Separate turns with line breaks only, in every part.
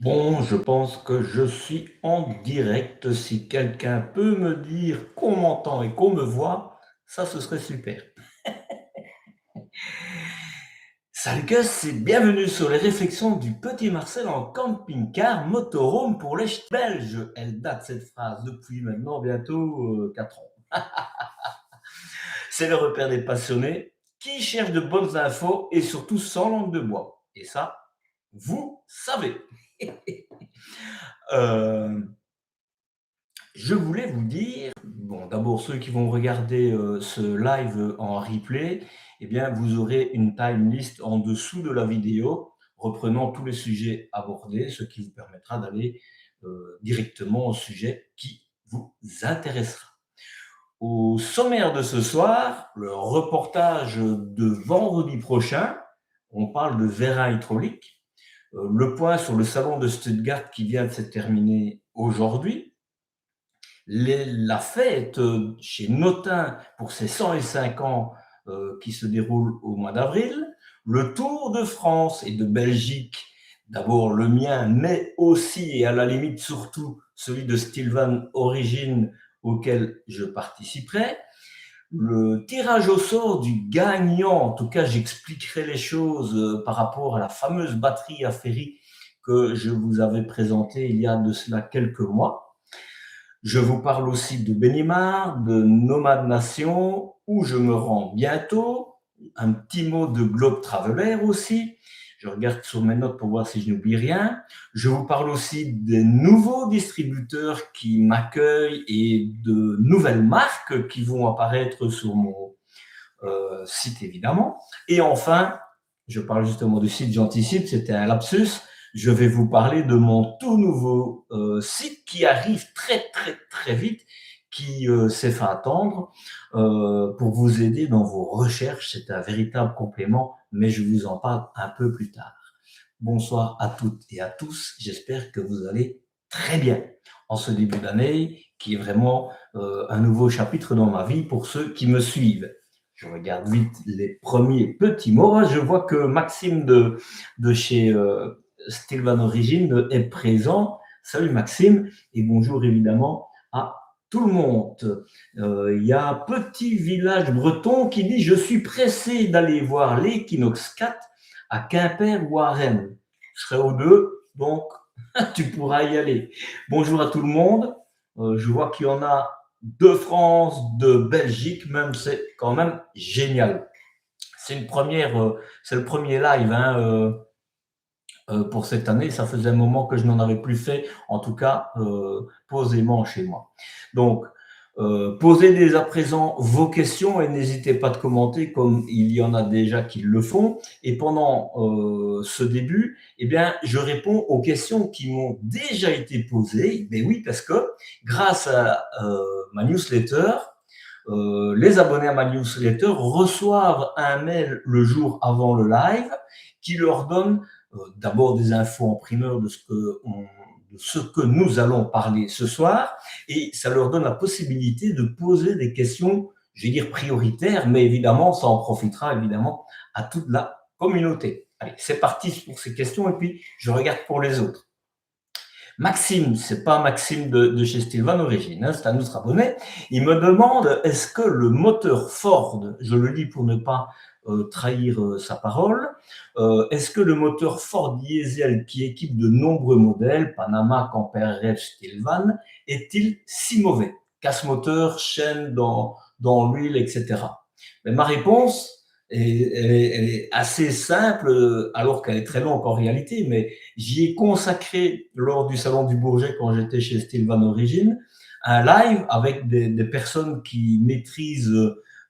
Bon, je pense que je suis en direct. Si quelqu'un peut me dire qu'on m'entend et qu'on me voit, ça, ce serait super. Salut Gus et bienvenue sur les réflexions du petit Marcel en camping-car motorhome pour les Belges. Elle date cette phrase depuis maintenant bientôt 4 ans. C'est le repère des passionnés qui cherchent de bonnes infos et surtout sans langue de bois. Et ça, vous savez. Euh, Je voulais vous dire, bon, d'abord ceux qui vont regarder ce live en replay, eh bien, vous aurez une time list en dessous de la vidéo reprenant tous les sujets abordés, ce qui vous permettra d'aller directement au sujet qui vous intéressera. Au sommaire de ce soir, le reportage de vendredi prochain, on parle de vérins hydrauliques, le point sur le salon de Stuttgart qui vient de se terminer aujourd'hui, la fête chez Notin pour ses 105 ans qui se déroule au mois d'avril, le Tour de France et de Belgique, d'abord le mien, mais aussi et à la limite surtout celui de Stilvan Origine auquel je participerai, le tirage au sort du gagnant, en tout cas j'expliquerai les choses par rapport à la fameuse batterie à ferry que je vous avais présentée il y a de cela quelques mois. Je vous parle aussi de Benimar, de Nomade Nation, où je me rends bientôt. Un petit mot de Globe Traveler aussi. Je regarde sur mes notes pour voir si je n'oublie rien. Je vous parle aussi des nouveaux distributeurs qui m'accueillent et de nouvelles marques qui vont apparaître sur mon site évidemment. Et enfin, je parle justement du site, j'anticipe, c'était un lapsus. Je vais vous parler de mon tout nouveau site qui arrive très vite, qui s'est fait attendre pour vous aider dans vos recherches. C'est un véritable complément, mais je vous en parle un peu plus tard. Bonsoir à toutes et à tous. J'espère que vous allez très bien en ce début d'année, qui est vraiment un nouveau chapitre dans ma vie pour ceux qui me suivent. Je regarde vite les premiers petits mots. Je vois que Maxime de chez Stilvan Origine est présent. Salut Maxime et bonjour évidemment à tout le monde. Il y a un petit village breton qui dit « Je suis pressé d'aller voir l'équinoxe 4 à Quimper ou à Rennes. Je serai aux deux, donc tu pourras y aller. » Bonjour à tout le monde. Je vois qu'il y en a de France, de Belgique, même c'est quand même génial. C'est une première, c'est le premier live pour cette année. Ça faisait un moment que je n'en avais plus fait, en tout cas posément chez moi. Donc, posez dès à présent vos questions et n'hésitez pas de commenter comme il y en a déjà qui le font. Et pendant ce début, eh bien, je réponds aux questions qui m'ont déjà été posées. Mais oui, parce que grâce à ma newsletter, les abonnés à ma newsletter reçoivent un mail le jour avant le live qui leur donne d'abord des infos en primeur de ce que nous allons parler ce soir, et ça leur donne la possibilité de poser des questions, je vais dire prioritaires, mais évidemment, ça en profitera évidemment à toute la communauté. Allez, c'est parti pour ces questions, et puis je regarde pour les autres. Maxime, c'est pas Maxime de chez Stilvan Origine, hein, c'est un autre abonné. Il me demande est-ce que le moteur Ford, je le lis pour ne pas trahir sa parole, est-ce que le moteur Ford diesel qui équipe de nombreux modèles, Panama, Camper, Rev, Stilvan, est-il si mauvais? Casse-moteur, chaîne dans l'huile, etc. Mais ma réponse est assez simple, alors qu'elle est très longue en réalité, mais j'y ai consacré lors du Salon du Bourget, quand j'étais chez Stilvan Origine, un live avec des personnes qui maîtrisent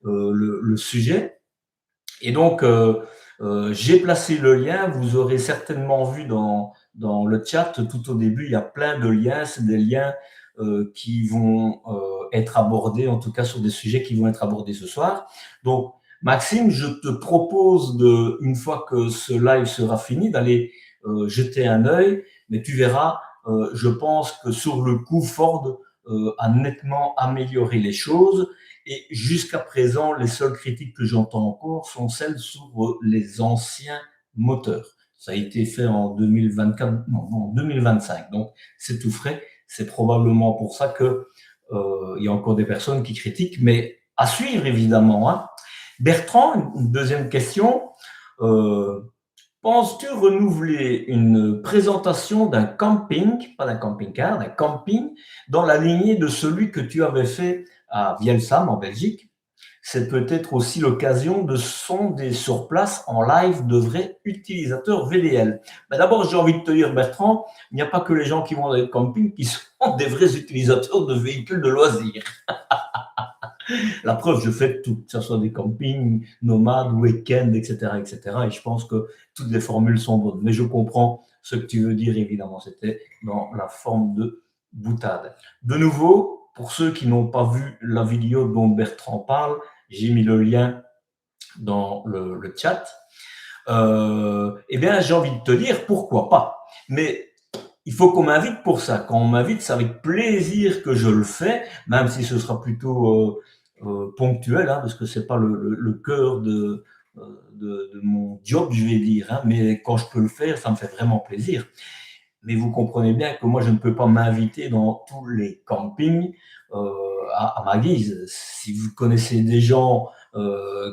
le sujet. Et donc, j'ai placé le lien. Vous aurez certainement vu dans le chat, tout au début, il y a plein de liens. C'est des liens qui vont être abordés, en tout cas sur des sujets qui vont être abordés ce soir. Donc, Maxime, je te propose, une fois que ce live sera fini, d'aller jeter un œil, mais tu verras, je pense que sur le coup, Ford a nettement amélioré les choses. Et jusqu'à présent, les seules critiques que j'entends encore sont celles sur les anciens moteurs. Ça a été fait en 2024, non, en 2025. Donc, c'est tout frais. C'est probablement pour ça que il y a encore des personnes qui critiquent, mais à suivre évidemment, hein. Bertrand, une deuxième question. Euh, Penses-tu renouveler une présentation d'un camping, pas d'un camping-car, d'un camping, dans la lignée de celui que tu avais fait à Vielsam en Belgique? C'est peut-être aussi l'occasion de sonder sur place en live de vrais utilisateurs VDL. Mais d'abord, j'ai envie de te dire, Bertrand, il n'y a pas que les gens qui vont dans les campings qui sont des vrais utilisateurs de véhicules de loisirs. La preuve, je fais tout, que ce soit des campings, nomades, week-ends, etc., etc. Et je pense que toutes les formules sont bonnes. Mais je comprends ce que tu veux dire, évidemment. C'était dans la forme de boutade. De nouveau, pour ceux qui n'ont pas vu la vidéo dont Bertrand parle, j'ai mis le lien dans le chat. Eh bien, j'ai envie de te dire pourquoi pas. Mais il faut qu'on m'invite pour ça. Quand on m'invite, c'est avec plaisir que je le fais, même si ce sera plutôt ponctuel, hein, parce que c'est pas le cœur de mon job, je vais dire. Hein, mais quand je peux le faire, ça me fait vraiment plaisir. Mais vous comprenez bien que moi, je ne peux pas m'inviter dans tous les campings à ma guise. Si vous connaissez des gens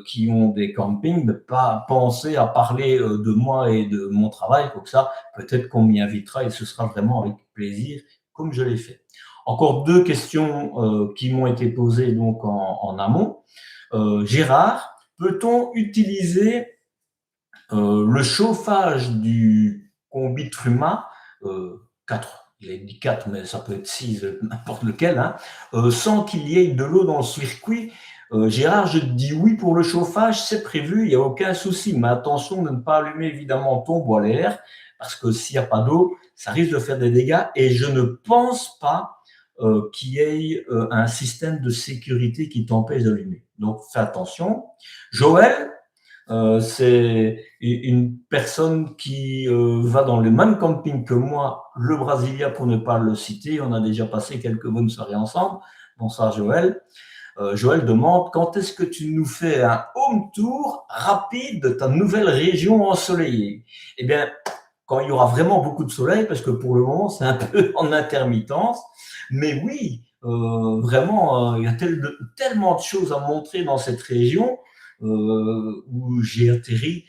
qui ont des campings, ne pas penser à parler de moi et de mon travail, comme ça, peut-être qu'on m'y invitera et ce sera vraiment avec plaisir, comme je l'ai fait. Encore deux questions qui m'ont été posées donc en amont. Gérard, peut-on utiliser le chauffage du combi Truma, 4, il a dit 4, mais ça peut être 6, n'importe lequel, hein, sans qu'il y ait de l'eau dans le circuit? Gérard, je te dis oui pour le chauffage, c'est prévu, il n'y a aucun souci, mais attention de ne pas allumer évidemment ton bois à l'air, parce que s'il n'y a pas d'eau, ça risque de faire des dégâts, et je ne pense pas qu'il y ait un système de sécurité qui t'empêche d'allumer. Donc fais attention. Joël, c'est une personne qui va dans le même camping que moi, le Brasilia pour ne pas le citer. On a déjà passé quelques bonnes soirées ensemble. Bonsoir Joël. Joël demande quand est-ce que tu nous fais un home tour rapide de ta nouvelle région ensoleillée? Eh bien, quand il y aura vraiment beaucoup de soleil, parce que pour le moment c'est un peu en intermittence. Mais oui, vraiment, il y a tellement de choses à montrer dans cette région où j'ai atterri,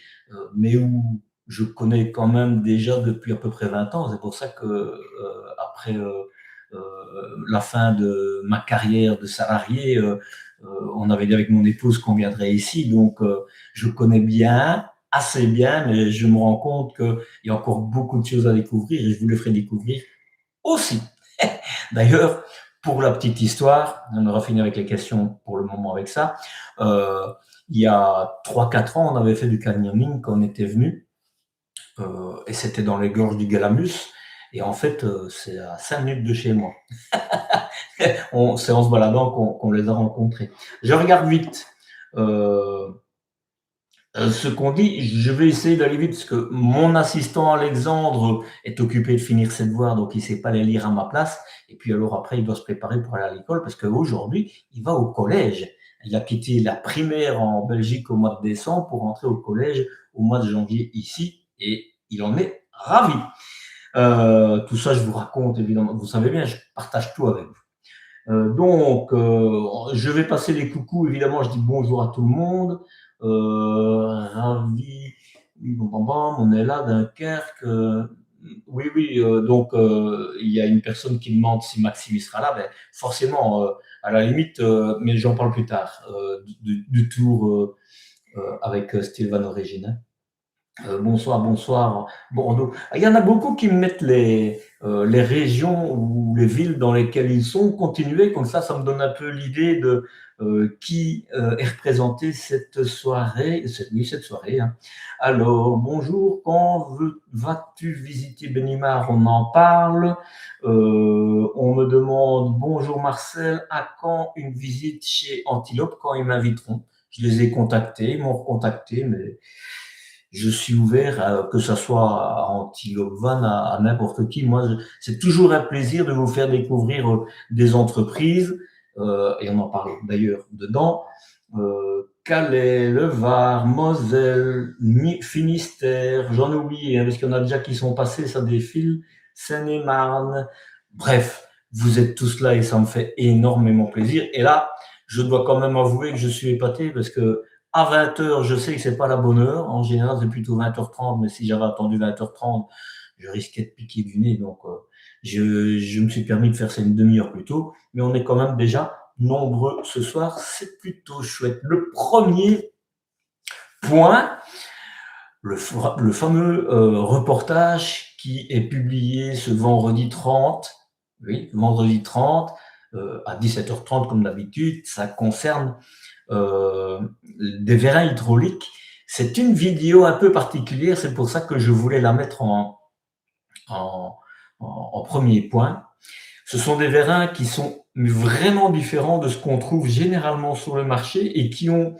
mais où je connais quand même déjà depuis à peu près 20 ans. C'est pour ça que après la fin de ma carrière de salarié, on avait dit avec mon épouse qu'on viendrait ici. Donc, je connais bien, assez bien, mais je me rends compte qu'il y a encore beaucoup de choses à découvrir et je vous les ferai découvrir aussi. D'ailleurs, pour la petite histoire, on aura fini avec les questions pour le moment avec ça. Il y a 3-4 ans, on avait fait du canyoning quand on était venu, et c'était dans les gorges du Galamus. Et en fait, c'est à 5 minutes de chez moi. C'est en se baladant qu'on les a rencontrés. Je regarde vite ce qu'on dit. Je vais essayer d'aller vite parce que mon assistant Alexandre est occupé de finir ses devoirs, donc il ne sait pas les lire à ma place. Et puis alors après, il doit se préparer pour aller à l'école parce qu'aujourd'hui, il va au collège. Il a quitté la primaire en Belgique au mois de décembre pour rentrer au collège au mois de janvier ici et il en est ravi. Tout ça, je vous raconte évidemment. Vous savez bien, je partage tout avec vous. Donc, je vais passer les coucous. Évidemment, je dis bonjour à tout le monde. Ravi. On est là, Dunkerque. Oui, oui. Donc, il y a une personne qui demande si Maxime sera là. Ben, forcément, à la limite, mais j'en parle plus tard du tour avec Sylvain Origine. Bonsoir, bonsoir, Bordeaux. Il y en a beaucoup qui me mettent les régions ou les villes dans lesquelles ils sont. Continuez, comme ça me donne un peu l'idée de qui est représenté cette soirée. Cette soirée. Hein. Alors, bonjour, quand vas-tu visiter Benimar? On en parle. On me demande, bonjour Marcel, à quand une visite chez Antilope? Quand ils m'inviteront? Je les ai contactés, ils m'ont recontacté, mais je suis ouvert, que ce soit à Antilope Van, à n'importe qui. Moi, c'est toujours un plaisir de vous faire découvrir des entreprises, et on en parle d'ailleurs dedans, Calais, le Var, Moselle, Finistère, j'en oublie, hein, parce qu'il y en a déjà qui sont passés, ça défile, Seine-et-Marne. Bref, vous êtes tous là et ça me fait énormément plaisir. Et là, je dois quand même avouer que je suis épaté parce que à 20h, je sais que c'est pas la bonne heure. En général, c'est plutôt 20h30, mais si j'avais attendu 20h30, je risquais de piquer du nez. Donc, je me suis permis de faire ça une demi-heure plus tôt. Mais on est quand même déjà nombreux ce soir. C'est plutôt chouette. Le premier point, le fameux reportage qui est publié ce vendredi 30, oui, vendredi 30, à 17h30 comme d'habitude, ça concerne des vérins hydrauliques. C'est une vidéo un peu particulière, c'est pour ça que je voulais la mettre en, en premier point. Ce sont des vérins qui sont vraiment différents de ce qu'on trouve généralement sur le marché et qui ont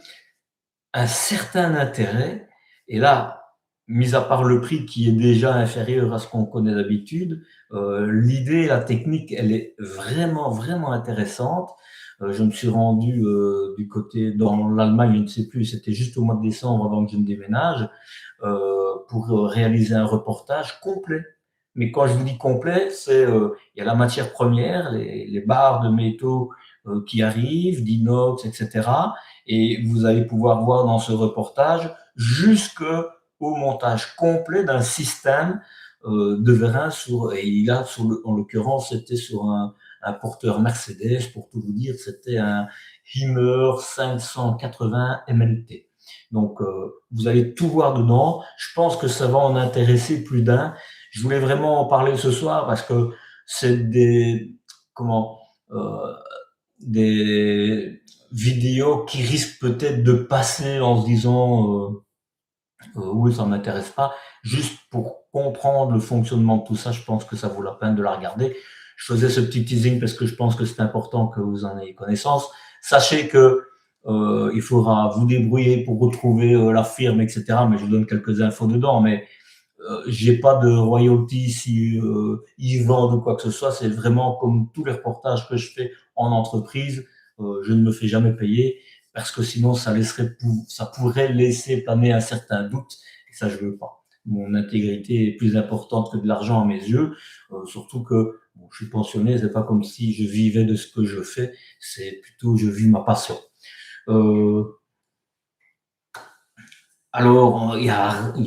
un certain intérêt. Et là, mis à part le prix qui est déjà inférieur à ce qu'on connaît d'habitude, l'idée, la technique, elle est vraiment, vraiment intéressante. Je me suis rendu du côté, dans l'Allemagne, je ne sais plus, c'était juste au mois de décembre avant que je ne déménage, pour réaliser un reportage complet. Mais quand je vous dis complet, c'est il y a la matière première, les barres de métaux qui arrivent, d'inox, etc. Et vous allez pouvoir voir dans ce reportage jusqu'au montage complet d'un système de vérin et il a en l'occurrence c'était sur un porteur Mercedes, pour tout vous dire, c'était un Himmer 580 MLT. Donc vous allez tout voir dedans. Je pense que ça va en intéresser plus d'un. Je voulais vraiment en parler ce soir parce que c'est euh, des vidéos qui risquent peut-être de passer en se disant oui, ça m'intéresse pas. Juste pour comprendre le fonctionnement de tout ça, je pense que ça vaut la peine de la regarder. Je faisais ce petit teasing parce que je pense que c'est important que vous en ayez connaissance. Sachez que il faudra vous débrouiller pour retrouver la firme, etc. Mais je vous donne quelques infos dedans. Mais j'ai pas de royalties si ils vendent ou quoi que ce soit. C'est vraiment comme tous les reportages que je fais en entreprise. Je ne me fais jamais payer parce que sinon ça pourrait laisser planer un certain doute et ça je veux pas. Mon intégrité est plus importante que de l'argent à mes yeux, surtout que bon, je suis pensionné, c'est pas comme si je vivais de ce que je fais, c'est plutôt je vis ma passion. Euh, alors, il y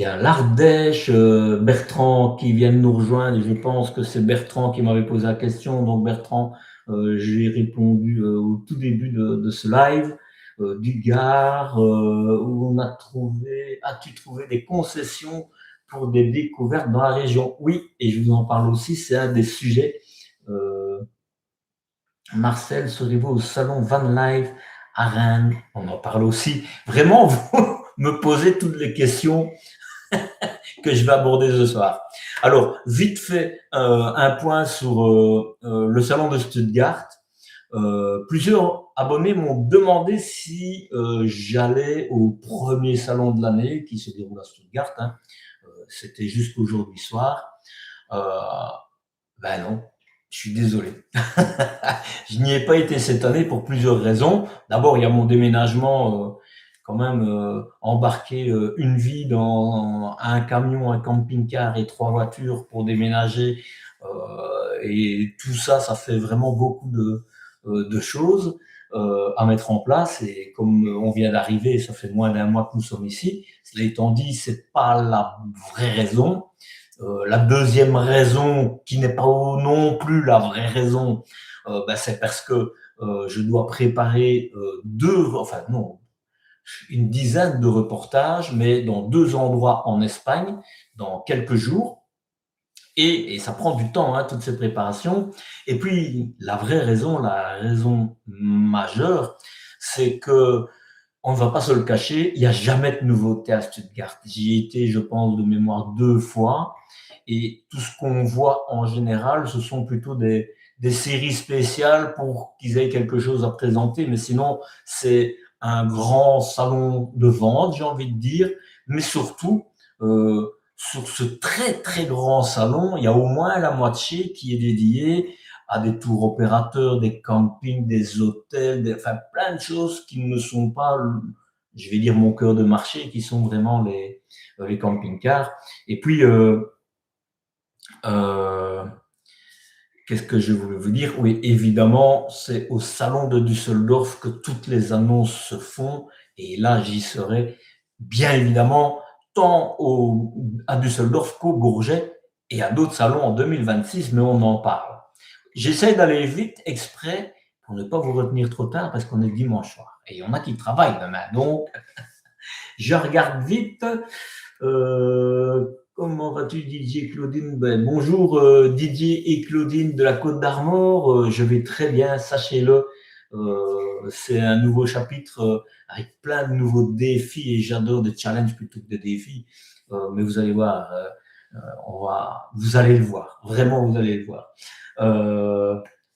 a l'Ardèche, Bertrand qui vient de nous rejoindre, et je pense que c'est Bertrand qui m'avait posé la question. Donc, Bertrand, j'ai répondu au tout début de ce live. Du Gard, où on a trouvé, as-tu trouvé des concessions pour des découvertes dans la région? Oui, et je vous en parle aussi, c'est un des sujets. Euh, Marcel, serez-vous au salon Van Life à Rennes? On en parle aussi. Vraiment, vous me posez toutes les questions que je vais aborder ce soir. Alors, vite fait, un point sur le salon de Stuttgart. Plusieurs abonnés m'ont demandé si j'allais au premier salon de l'année qui se déroule à Stuttgart. Hein. C'était jusqu'aujourd'hui soir. Euh, ben non, je suis désolé. Je n'y ai pas été cette année pour plusieurs raisons. D'abord, il y a mon déménagement, quand même embarquer une vie dans un camion, un camping-car et 3 voitures pour déménager. Et tout ça, ça fait vraiment beaucoup de choses à mettre en place. Et comme on vient d'arriver, ça fait moins d'un mois que nous sommes ici. Cela étant dit, c'est pas la vraie raison. La deuxième raison, qui n'est pas non plus la vraie raison, c'est parce que je dois préparer une dizaine de reportages, mais dans 2 endroits en Espagne, dans quelques jours. Et ça prend du temps, hein, toutes ces préparations. Et puis, la raison majeure, c'est que on ne va pas se le cacher, il n'y a jamais de nouveauté à Stuttgart. J'y ai été, je pense, de mémoire 2 fois. Et tout ce qu'on voit en général, ce sont plutôt des séries spéciales pour qu'ils aient quelque chose à présenter. Mais sinon, c'est un grand salon de vente, j'ai envie de dire. Mais surtout, sur ce très, très grand salon, il y a au moins la moitié qui est dédiée à des tours opérateurs, des campings, des hôtels, enfin plein de choses qui ne sont pas je vais dire mon cœur de marché, qui sont vraiment les camping-cars. Et puis, euh, qu'est-ce que je voulais vous dire? Oui, évidemment, c'est au salon de Düsseldorf que toutes les annonces se font. Et là, j'y serai, bien évidemment, tant à Düsseldorf qu'au Bourget et à d'autres salons en 2026, mais on en parle. J'essaie d'aller vite exprès pour ne pas vous retenir trop tard parce qu'on est dimanche soir. Et il y en a qui travaillent demain. Donc, je regarde vite. Comment vas-tu, Didier Claudine? Ben, bonjour Didier et Claudine de la Côte d'Armor. Je vais très bien, sachez-le. C'est un nouveau chapitre avec plein de nouveaux défis et j'adore des challenges plutôt que des défis. Mais vous allez voir, vous allez le voir. Vraiment, vous allez le voir.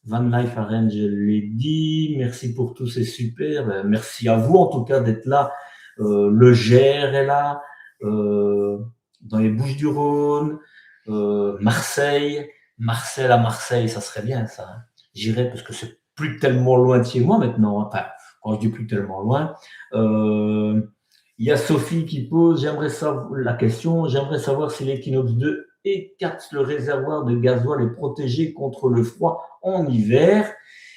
Van Life Arrange, je l'ai dit. Merci pour tout, c'est super. Ben, merci à vous en tout cas d'être là. Le Gers est là, dans les Bouches-du-Rhône, Marseille, à Marseille, ça serait bien ça. Hein. J'irais parce que c'est plus tellement loin de chez moi maintenant. Enfin, quand je dis plus tellement loin. Il y a Sophie qui pose, j'aimerais savoir si l'Equinox 2 écarte le réservoir de gasoil est protégé contre le froid en hiver.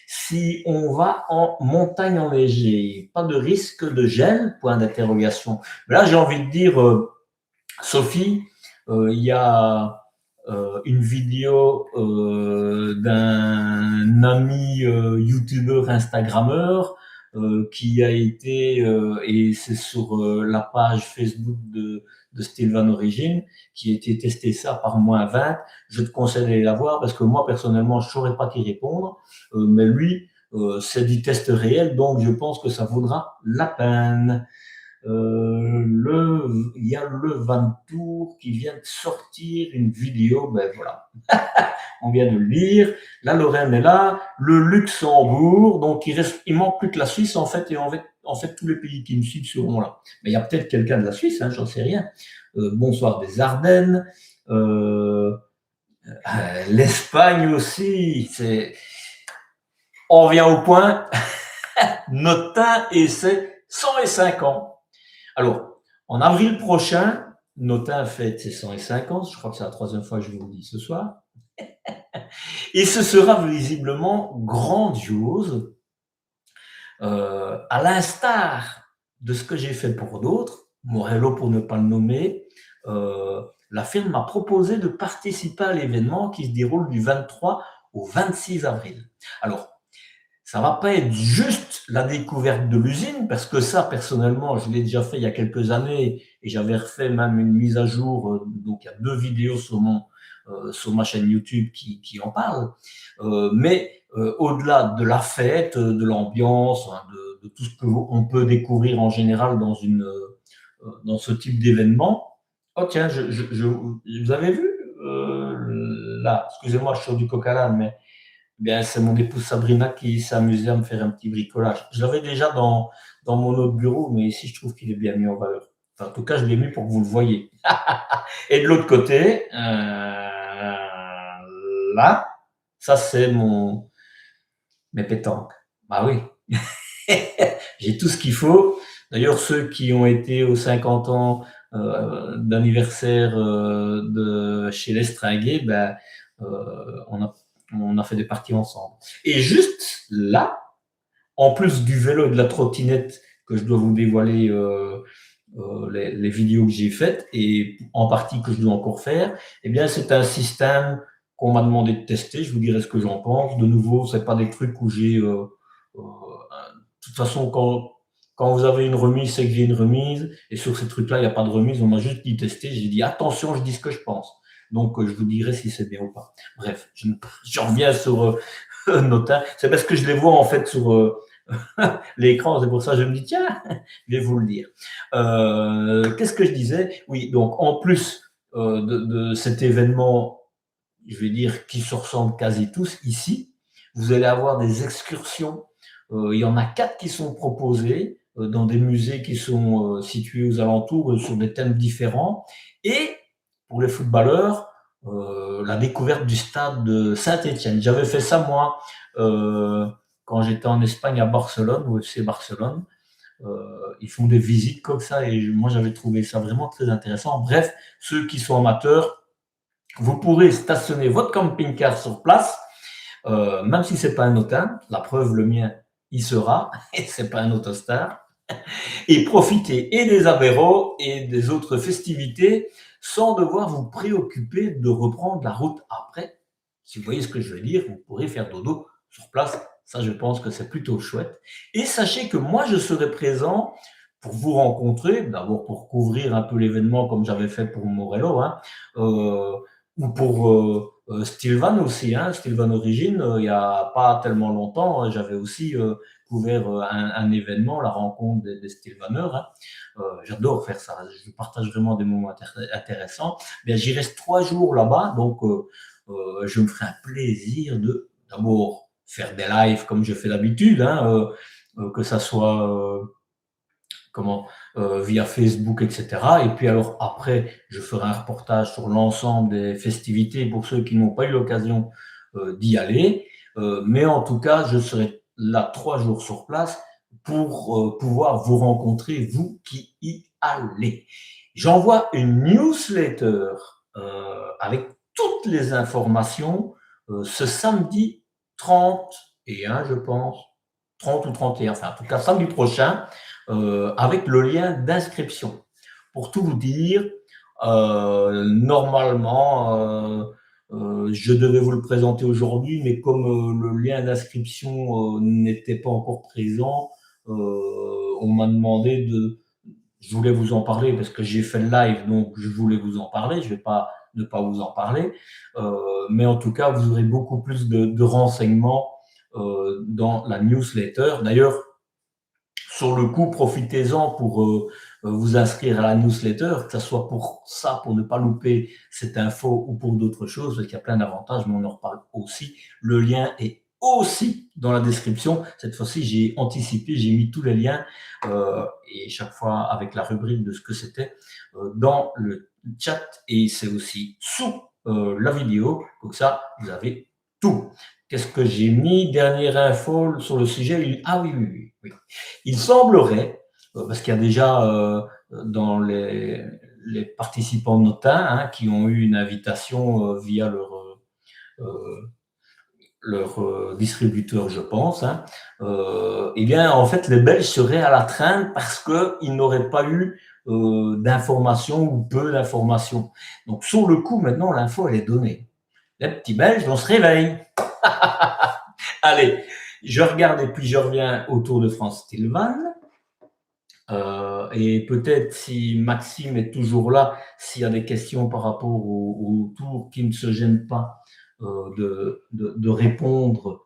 Si on va en montagne enneigée, pas de risque de gel? Point d'interrogation. Là, j'ai envie de dire, Sophie, il y a une vidéo d'un ami youtubeur, instagrammeur, qui a été, et c'est sur la page Facebook de Stilvan Origin, qui a été testé ça par -20. Je te conseille d'aller la voir parce que moi, personnellement, je ne saurais pas t'y répondre, mais lui, c'est du test réel, donc je pense que ça vaudra la peine. Il y a le Van Tour qui vient de sortir une vidéo, ben voilà, on vient de le lire. La Lorraine est là, le Luxembourg, donc il manque plus que la Suisse en fait, et en fait tous les pays qui me suivent seront là. Mais il y a peut-être quelqu'un de la Suisse, hein, j'en sais rien. Bonsoir des Ardennes, l'Espagne aussi. On vient au point. Notin et ses 105 ans. Alors, en avril prochain, Notin fête ses 105 ans. Je crois que c'est la troisième fois que je vous le dis ce soir. Et ce sera visiblement grandiose, à l'instar de ce que j'ai fait pour d'autres. Morello, pour ne pas le nommer, la firme m'a proposé de participer à l'événement qui se déroule du 23 au 26 avril. Alors, ça va pas être juste la découverte de l'usine, parce que ça, personnellement, je l'ai déjà fait il y a quelques années et j'avais refait même une mise à jour. Donc, il y a 2 vidéos sur ma chaîne YouTube qui en parlent. Mais au-delà de la fête, de l'ambiance, hein, de tout ce qu'on peut découvrir en général dans ce type d'événement. Oh tiens, vous avez vu là, excusez-moi, je suis sur du coq à l'âne, mais bien, c'est mon épouse Sabrina qui s'est amusée à me faire un petit bricolage. Je l'avais déjà dans mon autre bureau, mais ici, je trouve qu'il est bien mis en valeur. Enfin, en tout cas, je l'ai mis pour que vous le voyez. Et de l'autre côté, là, ça, c'est mes pétanques. Bah oui. J'ai tout ce qu'il faut. D'ailleurs, ceux qui ont été aux 50 ans d'anniversaire de chez l'Estringuet, ben, on a fait des parties ensemble. Et juste là, en plus du vélo et de la trottinette que je dois vous dévoiler, les vidéos que j'ai faites et en partie que je dois encore faire, eh bien, c'est un système qu'on m'a demandé de tester. Je vous dirai ce que j'en pense. De nouveau, c'est pas des trucs où j'ai de toute façon, quand vous avez une remise, c'est que j'ai une remise. Et sur ces trucs-là, il n'y a pas de remise. On m'a juste dit tester. J'ai dit attention, je dis ce que je pense. Donc, je vous dirai si c'est bien ou pas. Bref, je reviens sur Notin. C'est parce que je les vois en fait sur l'écran. C'est pour ça que je me dis tiens, je vais vous le dire. Qu'est-ce que je disais? Oui, donc en plus de cet événement, je vais dire, qui se ressemblent quasi tous ici, vous allez avoir des excursions. Il y en a 4 qui sont proposées dans des musées qui sont situés aux alentours sur des thèmes différents. Et pour les footballeurs, la découverte du stade de Saint-Étienne. J'avais fait ça moi quand j'étais en Espagne à Barcelone, au FC Barcelone. Ils font des visites comme ça et moi j'avais trouvé ça vraiment très intéressant. Bref, ceux qui sont amateurs, vous pourrez stationner votre camping-car sur place, même si c'est pas un Autun. La preuve, le mien, il sera, et c'est pas un Autostar. Et profiter et des apéros et des autres festivités sans devoir vous préoccuper de reprendre la route après. Si vous voyez ce que je veux dire, vous pourrez faire dodo sur place. Ça, je pense que c'est plutôt chouette. Et sachez que moi, je serai présent pour vous rencontrer, d'abord pour couvrir un peu l'événement comme j'avais fait pour Morello, hein, ou pour Stilvan aussi, hein, Stilvan Origine, il n'y a pas tellement longtemps, j'avais aussi couvert un événement, la rencontre des Stilvaneurs. Hein. J'adore faire ça, je partage vraiment des moments intéressants. Bien, j'y reste 3 jours là-bas, donc je me ferai un plaisir de d'abord faire des lives comme je fais d'habitude, hein, que ça soit via Facebook, etc. Et puis alors après, je ferai un reportage sur l'ensemble des festivités pour ceux qui n'ont pas eu l'occasion d'y aller. Mais en tout cas, je serai là 3 jours sur place pour pouvoir vous rencontrer, vous qui y allez. J'envoie une newsletter avec toutes les informations ce samedi 31, je pense, 30 ou 31, enfin en tout cas samedi prochain, avec le lien d'inscription. Pour tout vous dire, normalement, je devais vous le présenter aujourd'hui, mais comme le lien d'inscription n'était pas encore présent, on m'a demandé de. Je voulais vous en parler parce que j'ai fait le live, donc je voulais vous en parler. Je ne vais pas ne pas vous en parler, mais en tout cas, vous aurez beaucoup plus de renseignements dans la newsletter. D'ailleurs, sur le coup, profitez-en pour vous inscrire à la newsletter, que ce soit pour ça, pour ne pas louper cette info ou pour d'autres choses, parce qu'il y a plein d'avantages, mais on en reparle aussi. Le lien est aussi dans la description. Cette fois-ci, j'ai anticipé, j'ai mis tous les liens et chaque fois avec la rubrique de ce que c'était dans le chat et c'est aussi sous la vidéo. Donc ça, vous avez tout. Qu'est-ce que j'ai mis? Dernière info sur le sujet. Ah oui, oui, oui, oui. Il semblerait, parce qu'il y a déjà dans les participants notins hein, qui ont eu une invitation via leur distributeur, je pense, hein, eh bien, en fait, les Belges seraient à la traîne parce qu'ils n'auraient pas eu d'informations ou peu d'informations. Donc, sur le coup, maintenant, l'info, elle est donnée. Les petits Belges, on se réveille. Allez, je regarde et puis je reviens au Tour de France Stilvan. Et peut-être si Maxime est toujours là, s'il y a des questions par rapport au Tour, qui ne se gêne pas de répondre.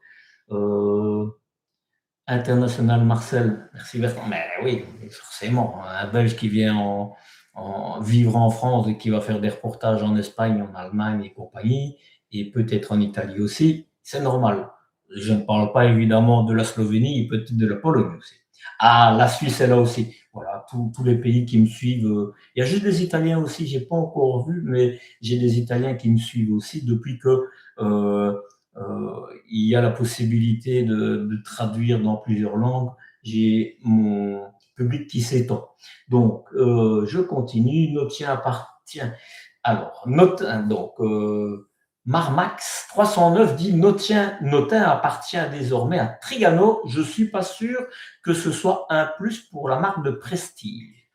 International Marcel, merci Bertrand. Mais oui, forcément, un Belge qui vient vivre en France et qui va faire des reportages en Espagne, en Allemagne et compagnie, et peut-être en Italie aussi, c'est normal. Je ne parle pas évidemment de la Slovénie et peut-être de la Pologne aussi. Ah, la Suisse est là aussi. Voilà, tous les pays qui me suivent. Il y a juste des Italiens aussi, j'ai pas encore vu, mais j'ai des Italiens qui me suivent aussi depuis que il y a la possibilité de traduire dans plusieurs langues. J'ai mon public qui s'étend. Donc, je continue. Notien appartient. Alors, donc, Marmax 309 dit Notin appartient désormais à Trigano. Je suis pas sûr que ce soit un plus pour la marque de prestige.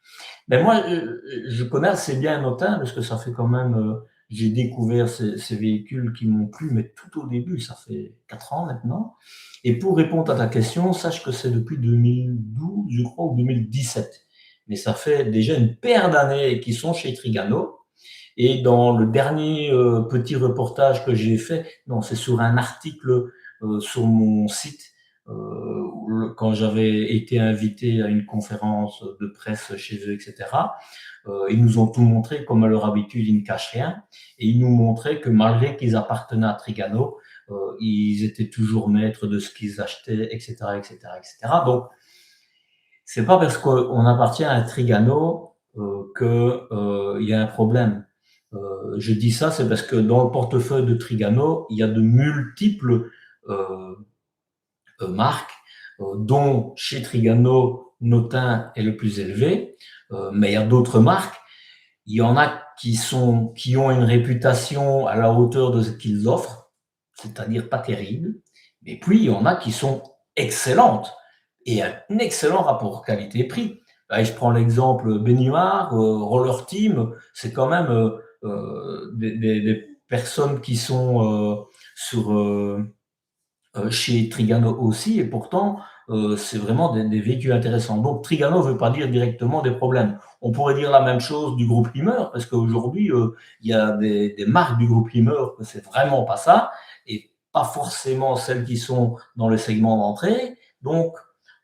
Mais moi, je connais assez bien Notin parce que ça fait quand même. J'ai découvert ces véhicules qui m'ont plu, mais tout au début, ça fait 4 ans maintenant. Et pour répondre à ta question, sache que c'est depuis 2012, je crois, ou 2017. Mais ça fait déjà une paire d'années qu'ils sont chez Trigano. Et dans le dernier petit reportage que j'ai fait, non, c'est sur un article sur mon site, quand j'avais été invité à une conférence de presse chez eux, etc. Ils nous ont tout montré, comme à leur habitude, ils ne cachent rien. Et ils nous montraient que malgré qu'ils appartenaient à Trigano, ils étaient toujours maîtres de ce qu'ils achetaient, etc., etc., etc. Donc, c'est pas parce qu'on appartient à Trigano qu'il y a un problème. Je dis ça, c'est parce que dans le portefeuille de Trigano, il y a de multiples marques, dont chez Trigano, Notin est le plus élevé, mais il y a d'autres marques. Il y en a qui ont une réputation à la hauteur de ce qu'ils offrent, c'est-à-dire pas terrible. Mais puis, il y en a qui sont excellentes et un excellent rapport qualité-prix. Là, je prends l'exemple Benimar, Roller Team, c'est quand même des personnes qui sont sur chez Trigano aussi, et pourtant, c'est vraiment des véhicules intéressants. Donc, Trigano ne veut pas dire directement des problèmes. On pourrait dire la même chose du groupe Limmer, parce qu'aujourd'hui, il y a des marques du groupe Limmer que c'est vraiment pas ça, et pas forcément celles qui sont dans le segment d'entrée. Donc,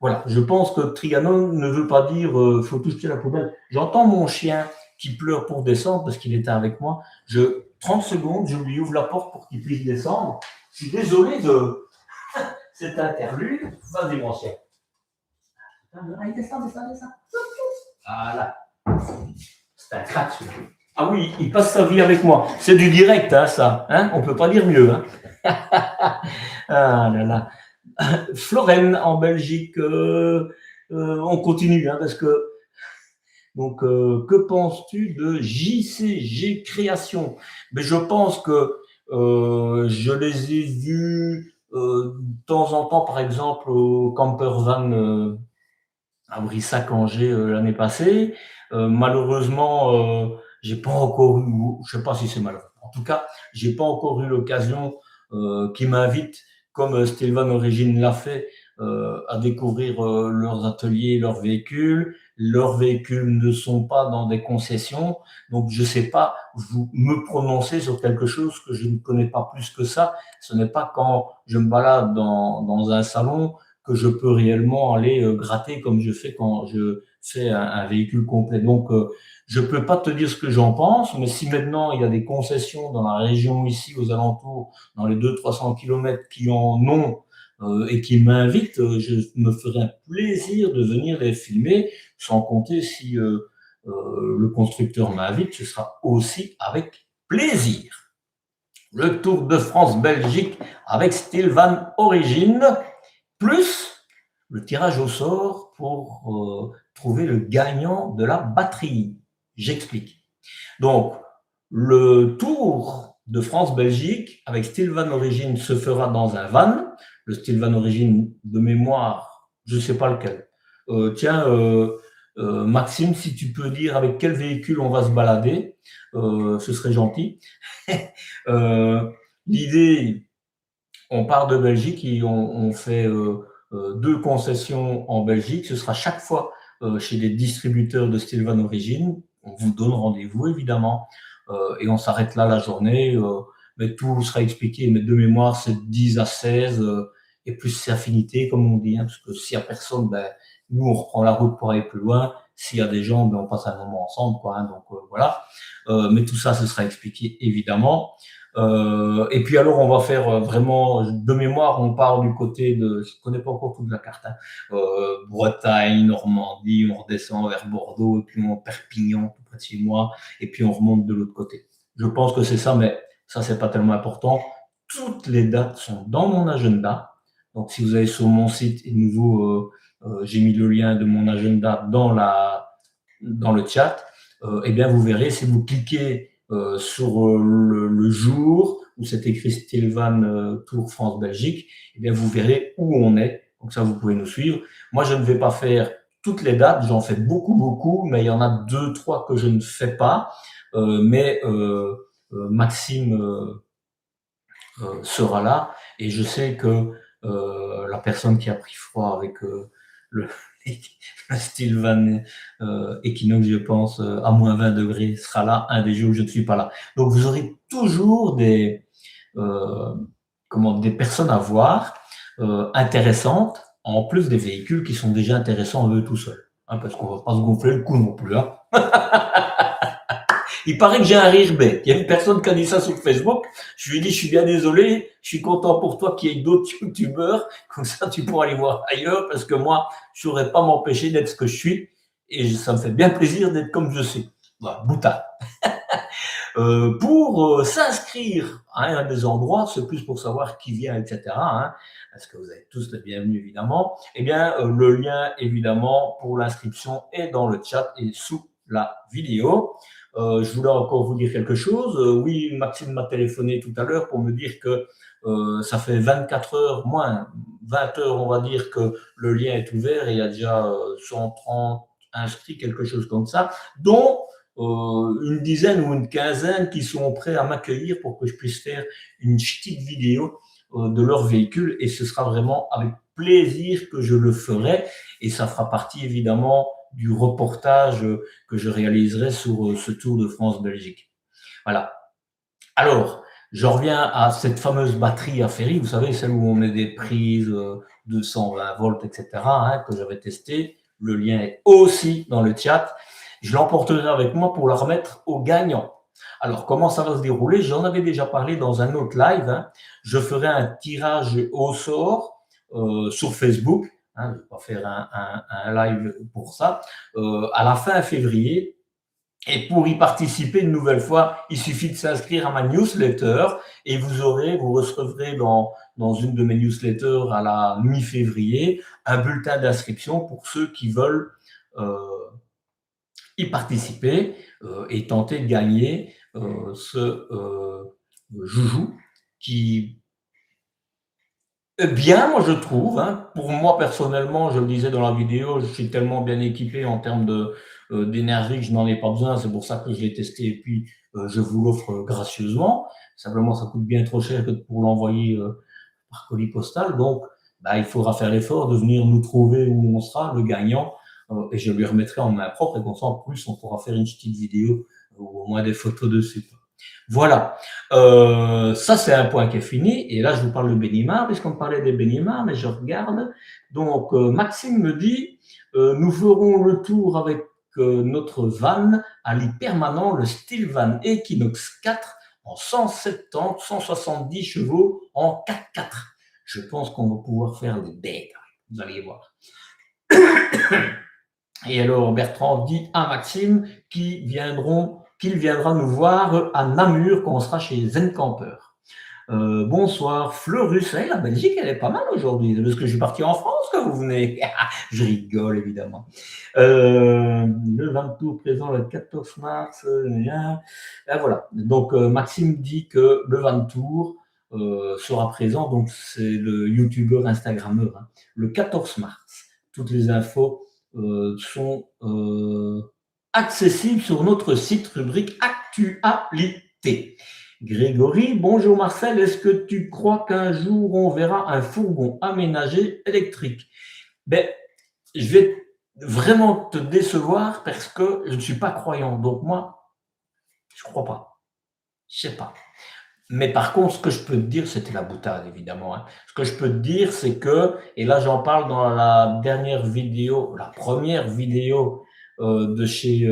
voilà, je pense que Trigano ne veut pas dire faut tout jeter la poubelle. J'entends mon chien qui pleure pour descendre parce qu'il était avec moi. 30 secondes, je lui ouvre la porte pour qu'il puisse descendre. Je suis désolé de cet interlude. Vas-y, mon chien. Allez, descends. Voilà. C'est un crack, celui-là. Ah oui, il passe sa vie avec moi. C'est du direct, hein, ça. Hein, on ne peut pas dire mieux. Hein. Ah là là. Florène, en Belgique, on continue, hein, parce que. Donc, que penses-tu de JCG Création? Mais je pense que je les ai vus de temps en temps, par exemple, au Campervan à Brissac-Angers l'année passée. Malheureusement, j'ai pas encore eu, je sais pas si c'est malheureux. En tout cas, j'ai pas encore eu l'occasion qu'ils m'invitent, comme Stelvan Origine l'a fait, à découvrir leurs ateliers, leurs véhicules. Leurs véhicules ne sont pas dans des concessions, donc je sais pas vous me prononcer sur quelque chose que je ne connais pas plus que ça. Ce n'est pas quand je me balade dans un salon que je peux réellement aller gratter comme je fais quand je fais un véhicule complet. Donc, je peux pas te dire ce que j'en pense, mais si maintenant il y a des concessions dans la région ici, aux alentours, dans les 200-300 kilomètres qui en ont et qui m'invitent, je me ferai un plaisir de venir les filmer, sans compter si le constructeur m'invite, ce sera aussi avec plaisir. Le Tour de France-Belgique avec Stilvan Origine, plus le tirage au sort pour trouver le gagnant de la batterie. J'explique. Donc, le Tour de France-Belgique avec Stilvan Origine se fera dans un van. Le Stilvan Origine de mémoire, je ne sais pas lequel. Tiens, Maxime, si tu peux dire avec quel véhicule on va se balader, ce serait gentil. L'idée, on part de Belgique et on fait 2 concessions en Belgique. Ce sera chaque fois chez des distributeurs de Stilvan Origine. On vous donne rendez-vous, évidemment, et on s'arrête là la journée. Mais tout sera expliqué. Mais de mémoire, c'est 10 à 16 et plus c'est affinité, comme on dit. Hein, parce que s'il n'y a personne, ben, nous, on reprend la route pour aller plus loin. S'il y a des gens, ben, on passe un moment ensemble. Quoi, hein, donc voilà. Mais tout ça, ce sera expliqué, évidemment. Et puis alors, on va faire vraiment, de mémoire, on part du côté de, je ne connais pas encore toute la carte, hein, Bretagne, Normandie, on redescend vers Bordeaux, et puis on Perpignan, tout près de chez moi, et puis on remonte de l'autre côté. Je pense que c'est ça, mais ça, c'est pas tellement important. Toutes les dates sont dans mon agenda. Donc, si vous allez sur mon site, et de nouveau, j'ai mis le lien de mon agenda dans le chat, eh bien, vous verrez, si vous cliquez sur le jour où c'est écrit Stilvan Tour France-Belgique, eh bien, vous verrez où on est. Donc ça, vous pouvez nous suivre. Moi, je ne vais pas faire toutes les dates. J'en fais beaucoup, mais il y en a 2, 3 que je ne fais pas. Mais Maxime sera là. Et je sais que la personne qui a pris froid avec le Stilvan Equinox, je pense, à moins 20 degrés, sera là un des jours où je ne suis pas là. Donc, vous aurez toujours des personnes à voir intéressantes, en plus des véhicules qui sont déjà intéressants eux tout seuls. Hein, parce qu'on ne va pas se gonfler le cou non plus. Hein. Il paraît que j'ai un rire bête. Il y a une personne qui a dit ça sur Facebook. Je lui ai dit, je suis bien désolé, je suis content pour toi qu'il y ait d'autres youtubeurs. Comme ça, tu pourras aller voir ailleurs parce que moi, je ne saurais pas m'empêcher d'être ce que je suis. Et ça me fait bien plaisir d'être comme je suis. Voilà, boutade. Pour s'inscrire à un des endroits, c'est plus pour savoir qui vient, etc. Parce que vous êtes tous les bienvenus, évidemment. Eh bien, le lien, évidemment, pour l'inscription est dans le chat et sous la vidéo. Je voulais encore vous dire quelque chose. Oui, Maxime m'a téléphoné tout à l'heure pour me dire que ça fait 24 heures, moins 20 heures, on va dire, que le lien est ouvert et il y a déjà 130 inscrits, quelque chose comme ça, dont une dizaine ou une quinzaine qui sont prêts à m'accueillir pour que je puisse faire une petite vidéo de leur véhicule et ce sera vraiment avec plaisir que je le ferai et ça fera partie évidemment du reportage que je réaliserai sur ce Tour de France-Belgique. Voilà. Alors, je reviens à cette fameuse batterie à ferry, vous savez, celle où on met des prises 220 volts, etc., que j'avais testé. Le lien est aussi dans le chat. Je l'emporterai avec moi pour la remettre au gagnant. Alors, comment ça va se dérouler? J'en avais déjà parlé dans un autre live. Je ferai un tirage au sort sur Facebook. Je ne vais pas faire un live pour ça. À la fin février, et pour y participer une nouvelle fois, il suffit de s'inscrire à ma newsletter et vous recevrez dans une de mes newsletters à la mi-février un bulletin d'inscription pour ceux qui veulent euh, y participer et tenter de gagner ce joujou qui bien, moi je trouve. Pour moi personnellement, je le disais dans la vidéo, je suis tellement bien équipé en termes d'énergie que je n'en ai pas besoin. C'est pour ça que je l'ai testé et puis je vous l'offre gracieusement. Simplement, ça coûte bien trop cher que pour l'envoyer par colis postal. Donc, il faudra faire l'effort de venir nous trouver où on sera, le gagnant, et je lui remettrai en main propre. Et comme ça, en plus, on pourra faire une petite vidéo ou au moins des photos dessus. Voilà. Ça, c'est un point qui est fini. Et là, je vous parle de Benimar, puisqu'on parlait des Benimar, mais je regarde. Donc, Maxime me dit, nous ferons le tour avec notre van à lit permanent, le style van Equinox 4 en 170, 170 chevaux en 4x4. Je pense qu'on va pouvoir faire des bêtes. Vous allez voir. Et alors, Bertrand dit à Maxime qu'il viendra nous voir à Namur quand on sera chez Zen Camper. Bonsoir, Fleurus. La Belgique, elle est pas mal aujourd'hui. Parce que je suis parti en France que vous venez. Je rigole, évidemment. Le 20 tour présent le 14 mars. Voilà. Donc, Maxime dit que le 20 tour sera présent. Donc, c'est le youtubeur, instagrammeur. Le 14 mars. Toutes les infos sont accessibles sur notre site rubrique Actualité. Grégory, bonjour Marcel, est-ce que tu crois qu'un jour on verra un fourgon aménagé électrique? Je vais vraiment te décevoir parce que je ne suis pas croyant. Donc moi, je ne crois pas. Je ne sais pas. Mais par contre, ce que je peux te dire, c'était la boutade, évidemment. Ce que je peux te dire, c'est que, et là j'en parle dans la dernière vidéo, la première vidéo de chez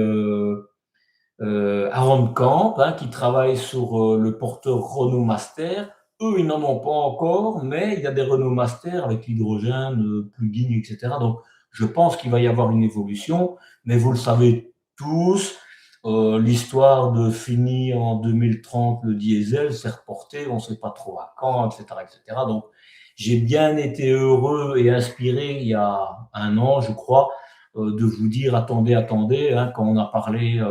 Aaron Camp, qui travaille sur le porteur Renault Master. Eux, ils n'en ont pas encore, mais il y a des Renault Master avec l'hydrogène, plug-in, etc. Donc, je pense qu'il va y avoir une évolution, mais vous le savez tous, l'histoire de fini en 2030, le diesel s'est reporté, on ne sait pas trop à quand, etc., etc. Donc, j'ai bien été heureux et inspiré il y a un an, je crois, de vous dire attendez, quand on a parlé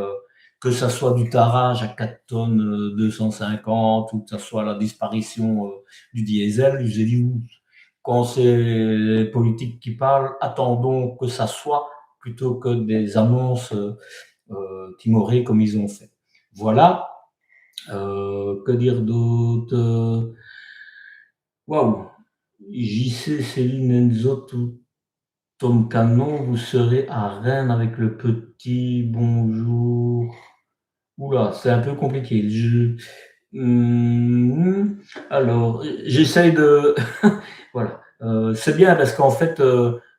que ça soit du tarage à 4 tonnes 250 ou que ça soit la disparition du diesel, j'ai dit quand c'est les politiques qui parlent, attendons que ça soit plutôt que des annonces timorées comme ils ont fait. Voilà. Que dire d'autre? Waouh. JC, Céline, Enzo, Tom Canon, vous serez à Rennes avec le petit bonjour. Oula, c'est un peu compliqué. Alors, j'essaye de... voilà. C'est bien parce qu'en fait,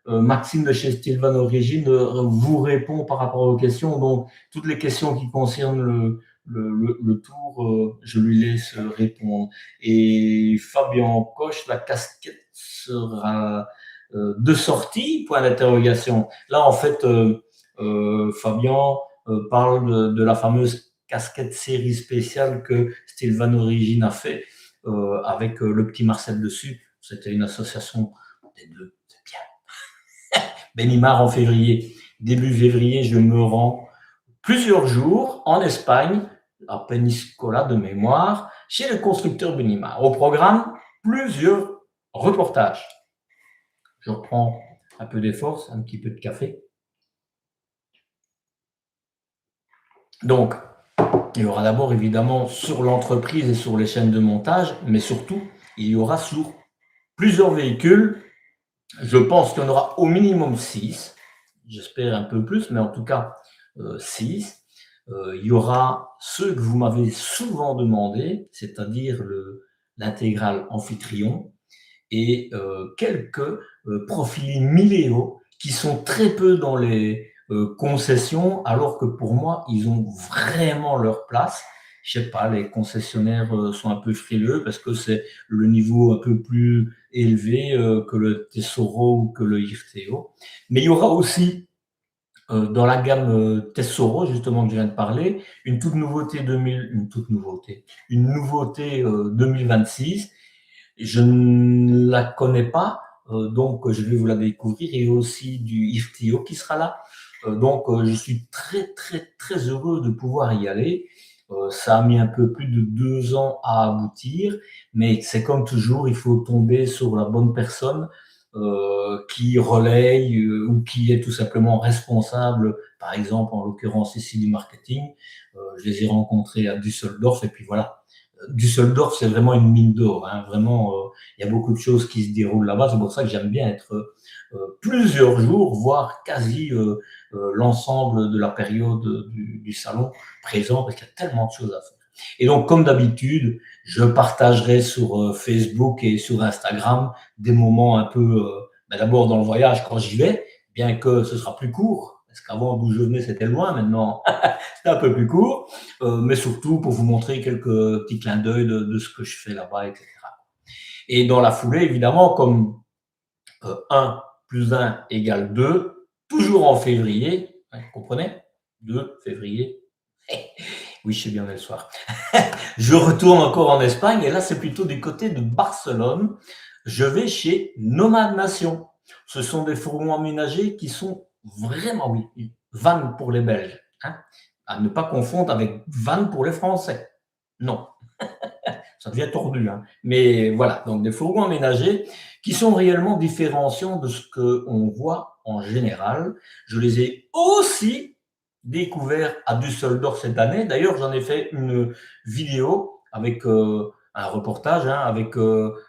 Maxime de chez Stilvan Origine vous répond par rapport aux questions. Donc, toutes les questions qui concernent le tour, je lui laisse répondre. Et Fabien Coche, la casquette sera de sortie, point d'interrogation. Là, en fait, Fabien parle de la fameuse casquette série spéciale que Stilvan Origin a fait avec le petit Marcel dessus. C'était une association des deux, c'est bien. Benimar en février. Début février, je me rends plusieurs jours en Espagne, à Peñíscola de mémoire, chez le constructeur Benimar. Au programme, plusieurs reportages. Je reprends un peu des forces, un petit peu de café. Donc, il y aura d'abord évidemment sur l'entreprise et sur les chaînes de montage, mais surtout, il y aura sur plusieurs véhicules. Je pense qu'il y en aura au minimum 6. J'espère un peu plus, mais en tout cas 6. Il y aura ceux que vous m'avez souvent demandé, c'est-à-dire l'intégrale Amphitryon et quelques profils Miléo qui sont très peu dans les concessions, alors que pour moi, ils ont vraiment leur place. Je sais pas, les concessionnaires sont un peu frileux parce que c'est le niveau un peu plus élevé que le Tesoro ou que le Irteo. Mais il y aura aussi dans la gamme Tesoro, justement, que je viens de parler, une nouveauté 2026. Je ne la connais pas, donc je vais vous la découvrir. Et aussi du Irtio qui sera là. Donc je suis très, très, très heureux de pouvoir y aller. Ça a mis un peu plus de 2 ans à aboutir, mais c'est comme toujours, il faut tomber sur la bonne personne qui relaye ou qui est tout simplement responsable, par exemple, en l'occurrence ici du marketing. Je les ai rencontrés à Düsseldorf et puis voilà. Düsseldorf, c'est vraiment une mine d'or. Hein. Vraiment, il y a beaucoup de choses qui se déroulent là-bas. C'est pour ça que j'aime bien être plusieurs jours, voire quasi l'ensemble de la période du salon présent, parce qu'il y a tellement de choses à faire. Et donc, comme d'habitude, je partagerai sur Facebook et sur Instagram des moments un peu, d'abord dans le voyage quand j'y vais, bien que ce sera plus court, parce qu'avant d'où je venais c'était loin, maintenant c'est un peu plus court, mais surtout pour vous montrer quelques petits clins d'œil de ce que je fais là-bas, etc. Et dans la foulée, évidemment, comme 1 plus 1 égale 2, toujours en février, hein, vous comprenez? 2 février. Oui, je sais bien, on est le soir. Je retourne encore en Espagne et là, c'est plutôt du côté de Barcelone. Je vais chez Nomad Nation. Ce sont des fourgons aménagés qui sont vraiment, oui, van pour les Belges. Hein, à ne pas confondre avec van pour les Français. Non, ça devient tordu. Hein. Mais voilà, donc des fourgons aménagés qui sont réellement différenciants de ce qu'on voit en général. Je les ai aussi découverts à Düsseldorf cette année. D'ailleurs, j'en ai fait une vidéo avec un reportage, hein, avec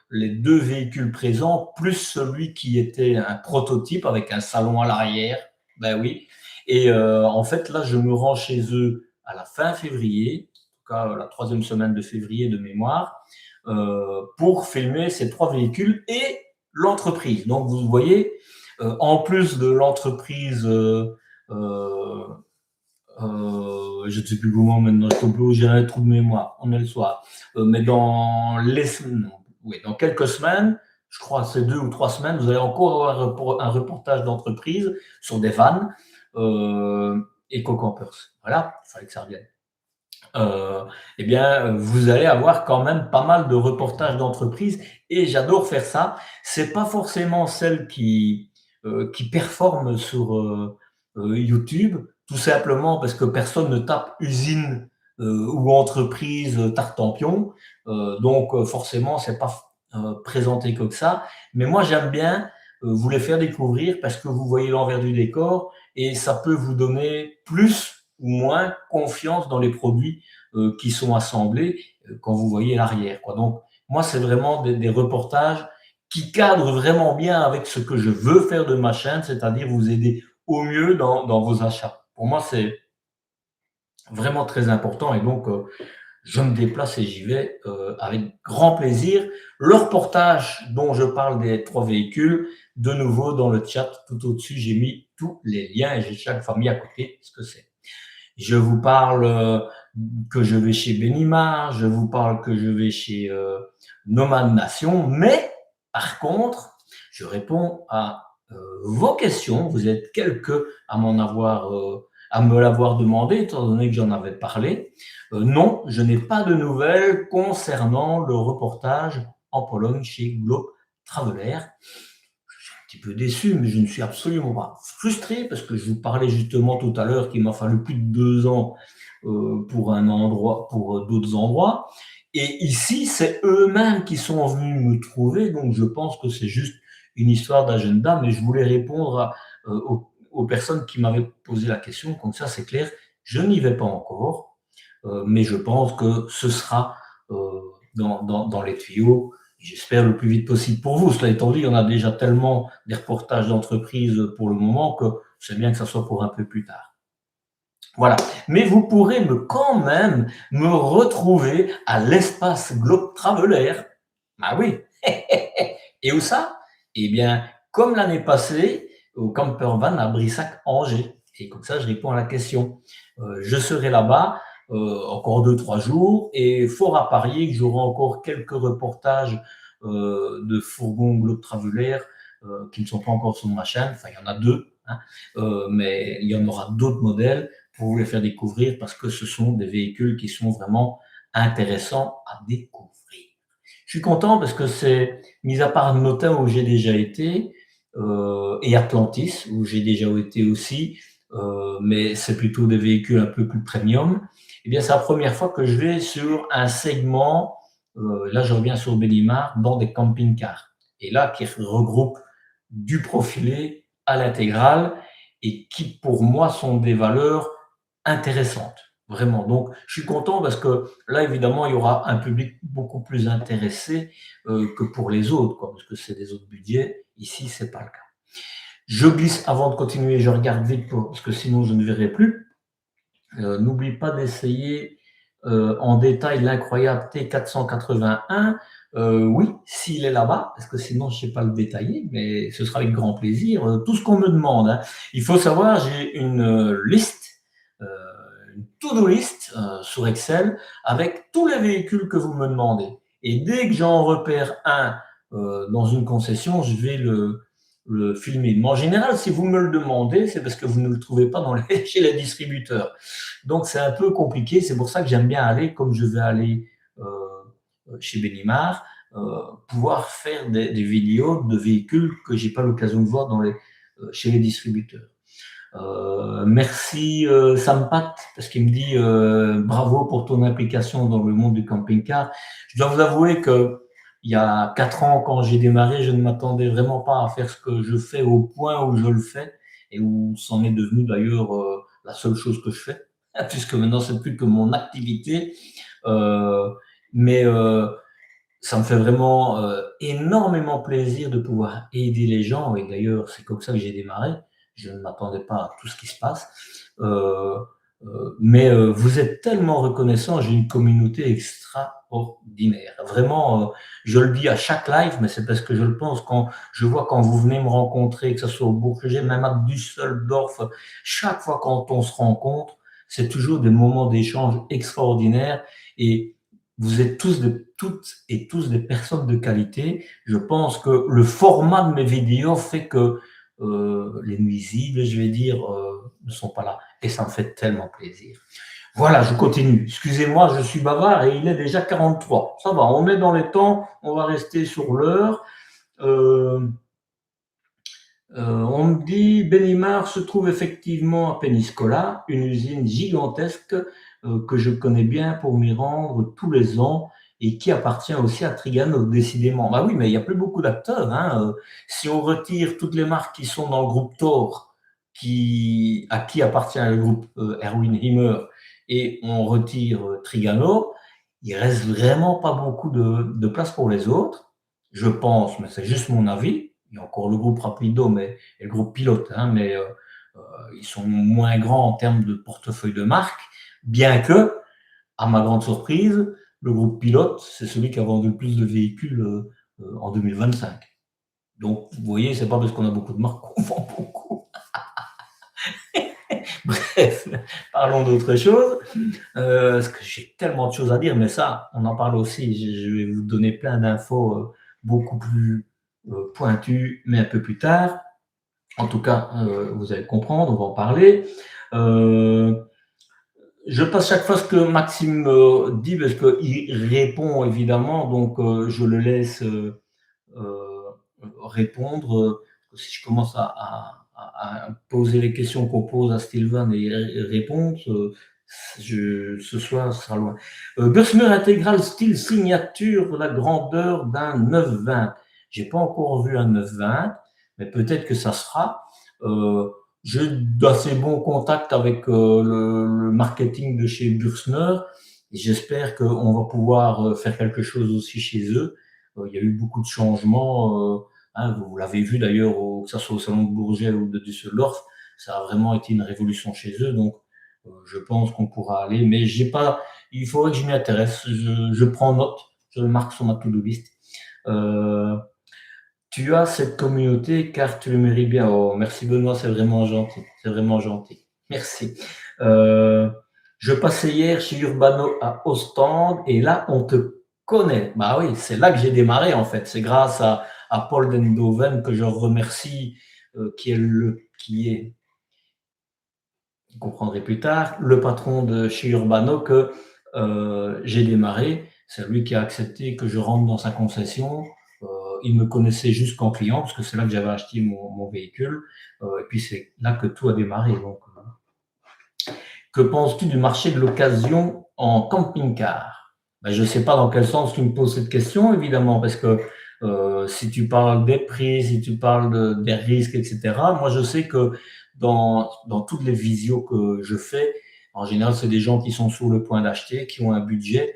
les 2 véhicules présents, plus celui qui était un prototype avec un salon à l'arrière. Ben oui. Et en fait, là, je me rends chez eux à la fin février, en tout cas la 3e semaine de février de mémoire, pour filmer ces 3 véhicules et l'entreprise. Donc, vous voyez, en plus de l'entreprise, je ne sais plus comment maintenant, je ne plus, j'ai un trou de mémoire, on est le soir. Mais dans quelques semaines, je crois c'est 2 ou 3 semaines, vous allez encore avoir un reportage d'entreprise sur des vannes Eco-Campers. Voilà, il fallait que ça revienne. Eh bien, vous allez avoir quand même pas mal de reportages d'entreprise et j'adore faire ça. C'est pas forcément celles qui performent sur YouTube, tout simplement parce que personne ne tape usine ou entreprise Tartampion, donc forcément c'est pas présenté comme ça. Mais moi j'aime bien vous les faire découvrir parce que vous voyez l'envers du décor et ça peut vous donner plus ou moins confiance dans les produits qui sont assemblés quand vous voyez l'arrière. Quoi. Donc, moi, c'est vraiment des reportages qui cadrent vraiment bien avec ce que je veux faire de ma chaîne, c'est-à-dire vous aider au mieux dans vos achats. Pour moi, c'est vraiment très important et donc je me déplace et j'y vais avec grand plaisir. Le reportage dont je parle des 3 véhicules, de nouveau dans le chat, tout au-dessus, j'ai mis tous les liens et j'ai chaque famille à côté ce que c'est. Je vous parle que je vais chez Benimar, je vous parle que je vais chez Nomad Nation, mais par contre, je réponds à vos questions. Vous êtes quelques à m'en avoir à me l'avoir demandé, étant donné que j'en avais parlé. Non, je n'ai pas de nouvelles concernant le reportage en Pologne chez Globe Traveler. Je suis un petit peu déçu, mais je ne suis absolument pas frustré parce que je vous parlais justement tout à l'heure qu'il m'a fallu plus de 2 ans pour un endroit, pour d'autres endroits. Et ici, c'est eux-mêmes qui sont venus me trouver, donc je pense que c'est juste une histoire d'agenda, mais je voulais répondre aux personnes qui m'avaient posé la question, comme ça c'est clair, je n'y vais pas encore, mais je pense que ce sera dans les tuyaux, j'espère le plus vite possible pour vous. Cela étant dit, il y en a déjà tellement des reportages d'entreprise pour le moment que c'est bien que ça soit pour un peu plus tard. Voilà. Mais vous pourrez quand même me retrouver à l'espace Globe Traveler. Ah oui. Et où ça? Eh bien, comme l'année passée, au Camper Van à Brissac-Angers. Et comme ça, je réponds à la question. Je serai là-bas encore 2, 3 jours et fort à parier que j'aurai encore quelques reportages de fourgons Globe Traveler qui ne sont pas encore sur ma chaîne. Enfin, il y en a 2, hein, mais il y en aura d'autres modèles pour vous les faire découvrir parce que ce sont des véhicules qui sont vraiment intéressants à découvrir. Je suis content parce que c'est, mis à part Notin où j'ai déjà été, et Atlantis où j'ai déjà été aussi, mais c'est plutôt des véhicules un peu plus premium. Eh bien, c'est la première fois que je vais sur un segment, là je reviens sur Bellimard, dans des camping-cars. Et là, qui regroupe du profilé à l'intégrale et qui, pour moi, sont des valeurs intéressantes. Vraiment. Donc, je suis content parce que là, évidemment, il y aura un public beaucoup plus intéressé que pour les autres, quoi, parce que c'est des autres budgets. Ici, c'est pas le cas. Je glisse avant de continuer, je regarde vite parce que sinon je ne verrai plus. N'oublie pas d'essayer en détail l'incroyable T481. Oui, s'il est là-bas, parce que sinon je ne sais pas le détailler, mais ce sera avec grand plaisir. Tout ce qu'on me demande, hein. Il faut savoir, j'ai une liste, euh, une to-do list sur Excel avec tous les véhicules que vous me demandez. Et dès que j'en repère un dans une concession, je vais le filmer. Mais en général, si vous me le demandez, c'est parce que vous ne le trouvez pas chez les distributeurs. Donc, c'est un peu compliqué. C'est pour ça que j'aime bien aller, comme je vais aller chez Benimar, pouvoir faire des vidéos de véhicules que j'ai pas l'occasion de voir chez les distributeurs. Merci Sampat, parce qu'il me dit bravo pour ton implication dans le monde du camping-car. Je dois vous avouer que il y a 4 ans, quand j'ai démarré, je ne m'attendais vraiment pas à faire ce que je fais au point où je le fais et où c'en est devenu d'ailleurs la seule chose que je fais, puisque maintenant c'est plus que mon activité. Mais ça me fait vraiment énormément plaisir de pouvoir aider les gens. Et d'ailleurs, c'est comme ça que j'ai démarré. Je ne m'attendais pas à tout ce qui se passe. Mais vous êtes tellement reconnaissants. J'ai une communauté extraordinaire. Vraiment, je le dis à chaque live, mais c'est parce que je le pense. Quand je vois quand vous venez me rencontrer, que ce soit au Bourget, même à Düsseldorf, chaque fois quand on se rencontre, c'est toujours des moments d'échange extraordinaires. Et vous êtes toutes et tous des personnes de qualité. Je pense que le format de mes vidéos fait que les nuisibles, je vais dire, ne sont pas là. Et ça me fait tellement plaisir. Voilà, je continue. Excusez-moi, je suis bavard et il est déjà 43. Ça va, on est dans les temps, on va rester sur l'heure. On me dit, Benimar se trouve effectivement à Péniscola, une usine gigantesque que je connais bien pour m'y rendre tous les ans et qui appartient aussi à Trigano, décidément. Bah oui, mais il n'y a plus beaucoup d'acteurs, hein. Si on retire toutes les marques qui sont dans le groupe Thor, à qui appartient le groupe Erwin Himmer, et on retire Trigano, il reste vraiment pas beaucoup de place pour les autres, je pense, mais c'est juste mon avis. Il y a encore le groupe Rapido et le groupe Pilote, hein, mais ils sont moins grands en termes de portefeuille de marque, bien que, à ma grande surprise, le groupe Pilote, c'est celui qui a vendu le plus de véhicules en 2025. Donc, vous voyez, c'est pas parce qu'on a beaucoup de marques qu'on vend beaucoup. Bref, parlons d'autre chose, parce que j'ai tellement de choses à dire, mais ça, on en parle aussi. Je vais vous donner plein d'infos beaucoup plus pointues, mais un peu plus tard. En tout cas, vous allez comprendre, on va en parler. Euh, je passe chaque fois ce que Maxime dit parce qu'il répond évidemment, donc je le laisse répondre. Si je commence à poser les questions qu'on pose à Sylvain et répondre, ce soir, ce sera loin. Bessemer intégral style signature, la grandeur d'un 920. J'ai pas encore vu un 920, mais peut-être que ça sera. J'ai d'assez bons contacts avec le marketing de chez Bürsner et j'espère qu'on va pouvoir faire quelque chose aussi chez eux. Il y a eu beaucoup de changements. Hein, vous l'avez vu d'ailleurs, que ce soit au salon de Bourget ou de Düsseldorf, ça a vraiment été une révolution chez eux. Donc, je pense qu'on pourra aller. Mais j'ai pas. Il faudrait que je m'y intéresse. Je prends note. Je le marque sur ma to-do list. Tu as cette communauté car tu le mérites bien. Oh, merci Benoît, c'est vraiment gentil. C'est vraiment gentil. Merci. Je passais hier chez Urbano à Ostende et là, on te connaît. Bah oui, c'est là que j'ai démarré en fait. C'est grâce à Paul Dendoven que je remercie, qui est, vous comprendrez plus tard, le patron de chez Urbano que j'ai démarré. C'est lui qui a accepté que je rentre dans sa concession. Il me connaissait juste qu'en client, parce que c'est là que j'avais acheté mon véhicule. Et puis c'est là que tout a démarré. Donc, que penses-tu du marché de l'occasion en camping-car? Ben, je ne sais pas dans quel sens tu me poses cette question, évidemment, parce que si tu parles des prix, si tu parles des risques, etc., moi je sais que dans toutes les visios que je fais, en général, c'est des gens qui sont sur le point d'acheter, qui ont un budget.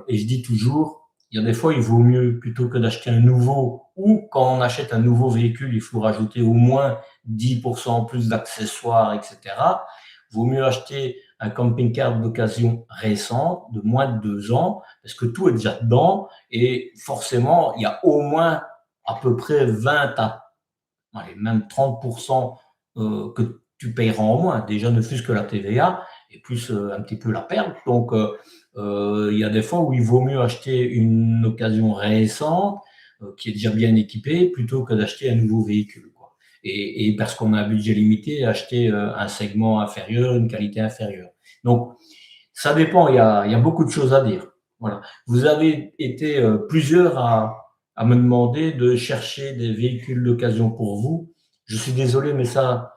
Et je dis toujours, il y a des fois, il vaut mieux, plutôt que d'acheter un nouveau, ou quand on achète un nouveau véhicule, il faut rajouter au moins 10% en plus d'accessoires, etc. Il vaut mieux acheter un camping-car d'occasion récent, de moins de 2 ans, parce que tout est déjà dedans, et forcément, il y a au moins à peu près 20 à allez, même 30% que tu payeras en moins. Déjà, ne fût-ce que la TVA, et plus un petit peu la perte. Donc, il y a des fois où il vaut mieux acheter une occasion récente, qui est déjà bien équipée, plutôt que d'acheter un nouveau véhicule, quoi. Et parce qu'on a un budget limité, acheter un segment inférieur, une qualité inférieure. Donc, ça dépend, il y a beaucoup de choses à dire. Voilà. Vous avez été plusieurs à me demander de chercher des véhicules d'occasion pour vous. Je suis désolé, mais ça,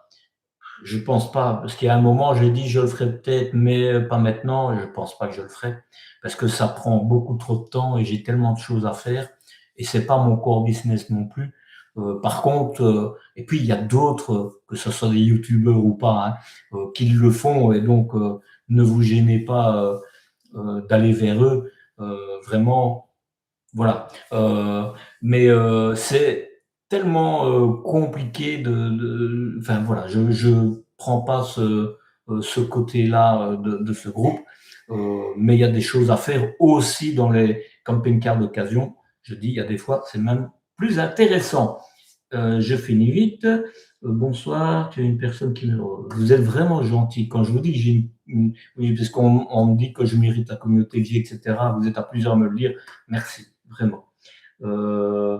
je pense pas, parce qu'il y a un moment, j'ai dit je le ferai peut-être, mais pas maintenant. Je pense pas que je le ferai, parce que ça prend beaucoup trop de temps et j'ai tellement de choses à faire, et c'est pas mon core business non plus. Par contre, et puis il y a d'autres, que ce soit des youtubeurs ou pas, hein, qui le font, et donc ne vous gênez pas d'aller vers eux. Vraiment, voilà. Mais c'est tellement compliqué enfin voilà, je prends pas ce côté-là de ce groupe, mais il y a des choses à faire aussi dans les camping-cars d'occasion. Je dis, il y a des fois, c'est même plus intéressant. Je finis vite. Bonsoir, tu es une personne qui me... Vous êtes vraiment gentil. Quand je vous dis que j'ai oui, parce qu'on me dit que je mérite la communauté que j'ai, etc. Vous êtes à plusieurs à me le dire. Merci, vraiment. Euh,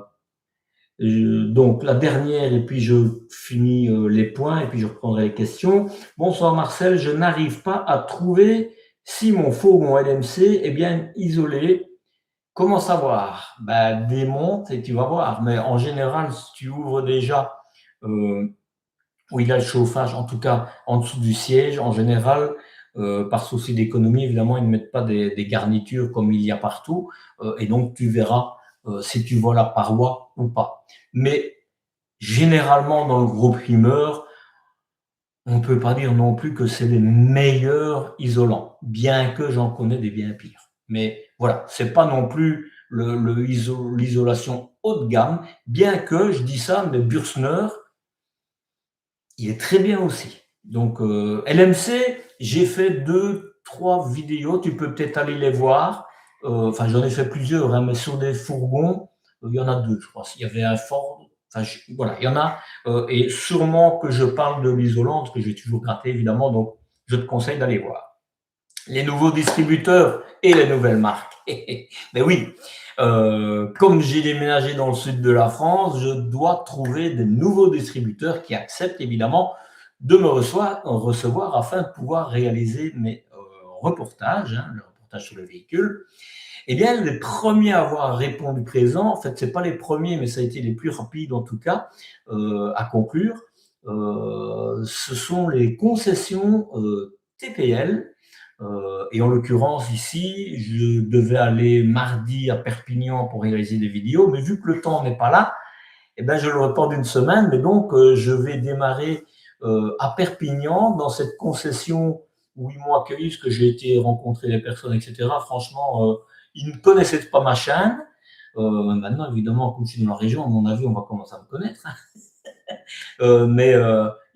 donc, la dernière, et puis je finis les points, et puis je reprendrai les questions. Bonsoir Marcel, je n'arrive pas à trouver si mon fourgon LMC est bien isolé. Comment savoir? Ben, démonte et tu vas voir. Mais en général, si tu ouvres déjà où il y a le chauffage, en tout cas en dessous du siège, en général, par souci d'économie, évidemment, ils ne mettent pas des garnitures comme il y a partout. Et donc, tu verras si tu vois la paroi ou pas. Mais généralement, dans le gros primeur, on ne peut pas dire non plus que c'est les meilleurs isolants, bien que j'en connais des bien pires. Mais voilà, c'est pas non plus l'isolation haut de gamme, bien que, je dis ça, mais Bürsner, il est très bien aussi. Donc, LMC, j'ai fait 2, 3 vidéos, tu peux peut-être aller les voir. Enfin, j'en ai fait plusieurs, hein, mais sur des fourgons, il y en a 2, je crois. Il y avait un Ford, enfin, voilà, il y en a. Et sûrement que je parle de l'isolant, parce que j'ai toujours gratté, évidemment, donc je te conseille d'aller voir. Les nouveaux distributeurs et les nouvelles marques. Mais oui, comme j'ai déménagé dans le sud de la France, je dois trouver des nouveaux distributeurs qui acceptent évidemment de me recevoir afin de pouvoir réaliser mes reportages, hein, le reportage sur le véhicule. Eh bien, les premiers à avoir répondu présent, en fait, c'est pas les premiers, mais ça a été les plus rapides en tout cas à conclure. Ce sont les concessions TPL. Et en l'occurrence ici, je devais aller mardi à Perpignan pour réaliser des vidéos, mais vu que le temps n'est pas là, eh ben, je le reporte d'une semaine. Mais donc, je vais démarrer à Perpignan dans cette concession où ils m'ont accueilli, parce que j'ai été rencontrer les personnes, etc. Franchement, ils ne connaissaient pas ma chaîne. Maintenant, évidemment, comme je suis dans la région, à mon avis, on va commencer à me connaître. Hein. Mais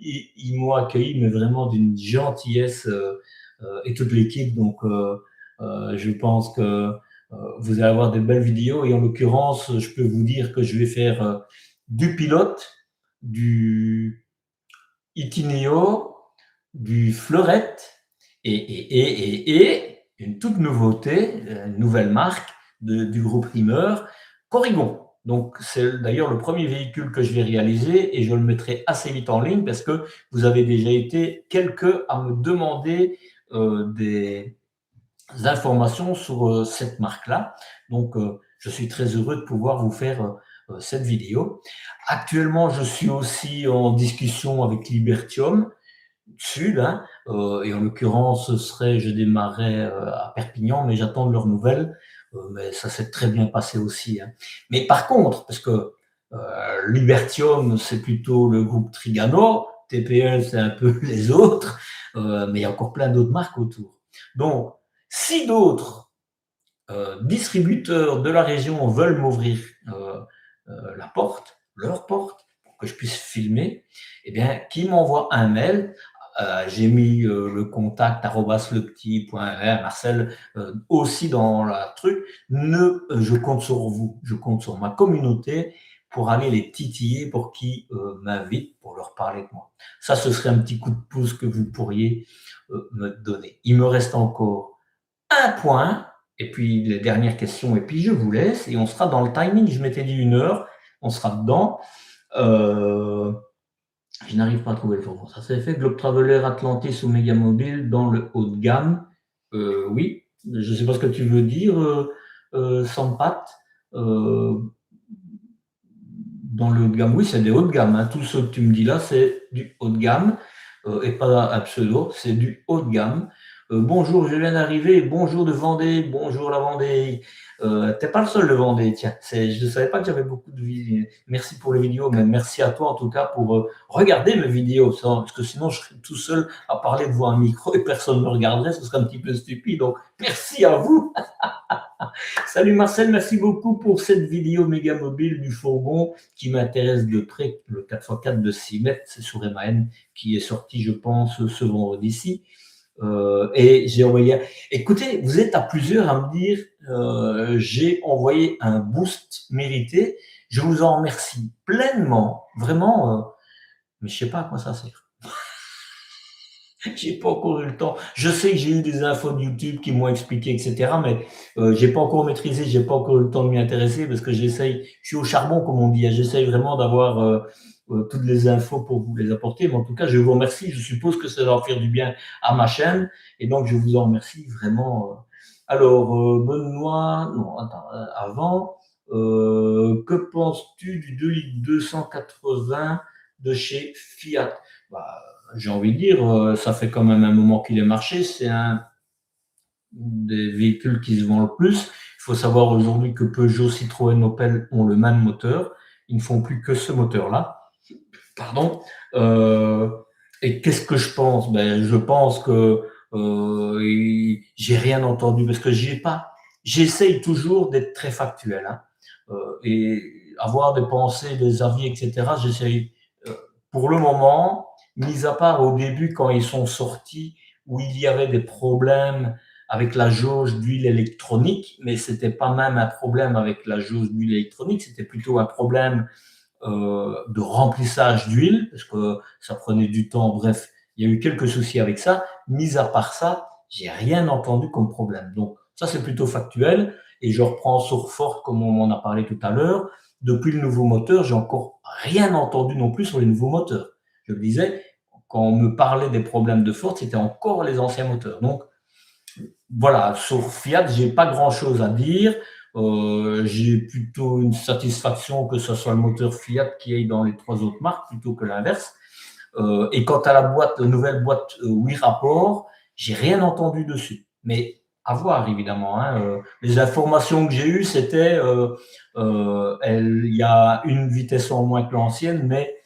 ils m'ont accueilli, mais vraiment d'une gentillesse et toute l'équipe. Donc, je pense que vous allez avoir de belles vidéos. Et en l'occurrence, je peux vous dire que je vais faire du pilote, du Itineo, du Fleurette et une toute nouveauté, une nouvelle marque du groupe Rimeur, Corrigon. Donc, c'est d'ailleurs le premier véhicule que je vais réaliser et je le mettrai assez vite en ligne parce que vous avez déjà été quelques à me demander des informations sur cette marque-là. Donc, je suis très heureux de pouvoir vous faire cette vidéo. Actuellement, je suis aussi en discussion avec Libertium Sud, hein, et en l'occurrence, je démarrais à Perpignan, mais j'attends de leurs nouvelles. Mais ça s'est très bien passé aussi. Hein. Mais par contre, parce que Libertium, c'est plutôt le groupe Trigano, TPL, c'est un peu les autres, mais il y a encore plein d'autres marques autour. Donc, si d'autres distributeurs de la région veulent m'ouvrir la porte, leur porte, pour que je puisse filmer, eh bien, qu'ils m'envoient un mail. J'ai mis le contact @lepetit.fr, Marcel, aussi dans le truc. Je compte sur vous, je compte sur ma communauté pour aller les titiller, pour qu'ils m'invitent, pour leur parler de moi. Ça, ce serait un petit coup de pouce que vous pourriez me donner. Il me reste encore un point, et puis les dernières questions, et puis je vous laisse, et on sera dans le timing. Je m'étais dit 1 heure, on sera dedans. Je n'arrive pas à trouver le fourgon. Ça s'est fait. Globe Traveler, Atlantis ou Megamobile dans le haut de gamme. Oui, je ne sais pas ce que tu veux dire, Sampat. Dans le haut de gamme, oui, c'est des hauts de gamme. Hein. Tout ce que tu me dis là, c'est du haut de gamme et pas un pseudo, c'est du haut de gamme. Bonjour, je viens d'arriver. Bonjour de Vendée. Bonjour la Vendée. T'es pas le seul de Vendée, tiens. Je ne savais pas que j'avais beaucoup de vidéos. Merci pour les vidéos, mais merci à toi en tout cas pour regarder mes vidéos. Parce que sinon, je serais tout seul à parler devant un micro et personne ne me regarderait. Ce serait un petit peu stupide. Donc, merci à vous. Salut Marcel, merci beaucoup pour cette vidéo méga mobile du fourgon qui m'intéresse de près. Le 4x4 de 6 mètres, c'est sur MAN qui est sorti, je pense, ce vendredi-ci. Et j'ai envoyé. Écoutez, vous êtes à plusieurs à me dire j'ai envoyé un boost mérité. Je vous en remercie pleinement, vraiment, mais je sais pas à quoi ça sert. J'ai pas encore eu le temps. Je sais que j'ai eu des infos de YouTube qui m'ont expliqué, etc. Mais j'ai pas encore maîtrisé, j'ai pas encore eu le temps de m'y intéresser parce que j'essaye. Je suis au charbon, comme on dit. Hein, j'essaye vraiment d'avoir toutes les infos pour vous les apporter. Mais en tout cas, je vous remercie. Je suppose que ça va faire du bien à ma chaîne, et donc je vous en remercie vraiment. Alors, Benoît, non, attends, avant. Que penses-tu du 2 litres 280 de chez Fiat? Bah, j'ai envie de dire, ça fait quand même un moment qu'il est marché. C'est un des véhicules qui se vend le plus. Il faut savoir aujourd'hui que Peugeot, Citroën, Opel ont le même moteur. Ils ne font plus que ce moteur-là. Pardon. Et qu'est-ce que je pense? Ben, je pense que j'ai rien entendu parce que j'ai pas. J'essaye toujours d'être très factuel, hein, et avoir des pensées, des avis, etc. J'essaye. Pour le moment, mis à part au début quand ils sont sortis, où il y avait des problèmes avec la jauge d'huile électronique, mais c'était pas même un problème avec la jauge d'huile électronique, c'était plutôt un problème de remplissage d'huile, parce que ça prenait du temps. Bref, il y a eu quelques soucis avec ça. Mis à part ça, j'ai rien entendu comme problème. Donc ça, c'est plutôt factuel. Et je reprends sur Ford, comme on en a parlé tout à l'heure. Depuis le nouveau moteur, j'ai encore rien entendu non plus sur les nouveaux moteurs. Je le disais, quand on me parlait des problèmes de Ford, c'était encore les anciens moteurs. Donc, voilà, sur Fiat, j'ai pas grand-chose à dire. J'ai plutôt une satisfaction que ce soit le moteur Fiat qui aille dans les 3 autres marques plutôt que l'inverse. Et quant à la nouvelle boîte 8 rapports, j'ai rien entendu dessus. Mais à voir, évidemment, hein. Les informations que j'ai eues, c'était il y a une vitesse en moins que l'ancienne, mais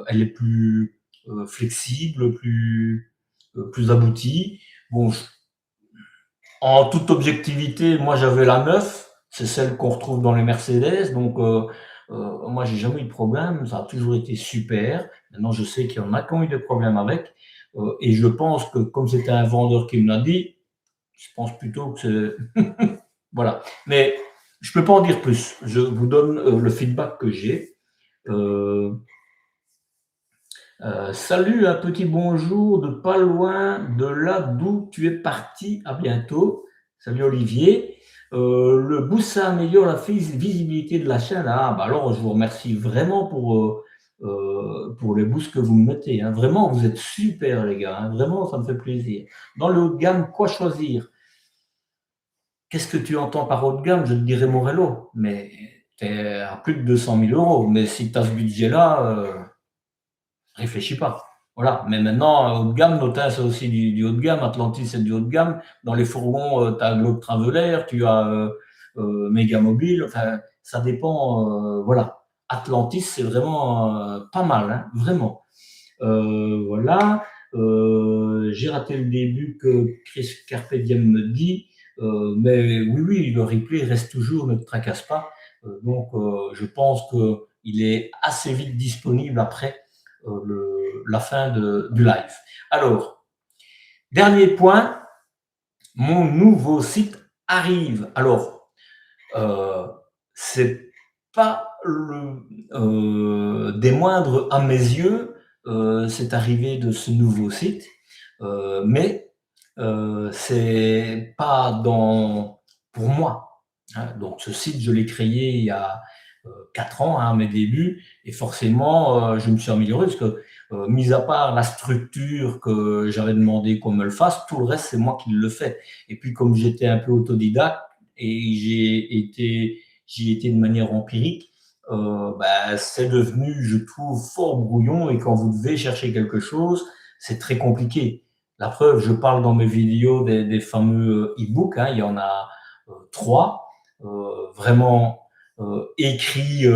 elle est plus flexible, plus aboutie. Bon, en toute objectivité, moi j'avais la 9, c'est celle qu'on retrouve dans les Mercedes, donc moi j'ai jamais eu de problème, ça a toujours été super. Maintenant je sais qu'il y en a qui ont eu des problèmes avec, et je pense que comme c'était un vendeur qui me l'a dit, je pense plutôt que c'est… Voilà. Mais je peux pas en dire plus, je vous donne le feedback que j'ai. Euh, Salut, un petit bonjour de pas loin de là d'où tu es parti. À bientôt. Salut Olivier. Le boost, ça améliore la visibilité de la chaîne. Ah, bah alors je vous remercie vraiment pour les boosts que vous me mettez, hein. Vraiment, vous êtes super les gars, hein. Vraiment, ça me fait plaisir. Dans le haut de gamme, quoi choisir? Qu'est-ce que tu entends par haut de gamme? Je te dirais Morello, mais tu es à plus de 200 000 euros. Mais si tu as ce budget-là, réfléchis pas. Voilà. Mais maintenant, haut de gamme, Notin, c'est aussi du haut de gamme. Atlantis, c'est du haut de gamme. Dans les fourgons, tu as Globe Traveler, tu as Mega Mobile. Enfin, ça dépend. Voilà. Atlantis, c'est vraiment pas mal, hein, vraiment. Voilà. J'ai raté le début que Chris Carpe Diem me dit. Mais oui, oui, le replay reste toujours, ne te tracasse pas. Donc, je pense qu'il est assez vite disponible après la fin du live. Alors, dernier point, mon nouveau site arrive. Alors, c'est pas des moindres à mes yeux, cette arrivée de ce nouveau site, mais c'est pas pour moi, hein. Donc, ce site, je l'ai créé il y a 4 ans, hein, à mes débuts, et forcément, je me suis amélioré parce que, mis à part la structure que j'avais demandé qu'on me le fasse, tout le reste, c'est moi qui le fais. Et puis, comme j'étais un peu autodidacte et j'y étais de manière empirique, bah, c'est devenu, je trouve, fort brouillon, et quand vous devez chercher quelque chose, c'est très compliqué. La preuve, je parle dans mes vidéos des fameux e-books, hein, il y en a 3, vraiment écrit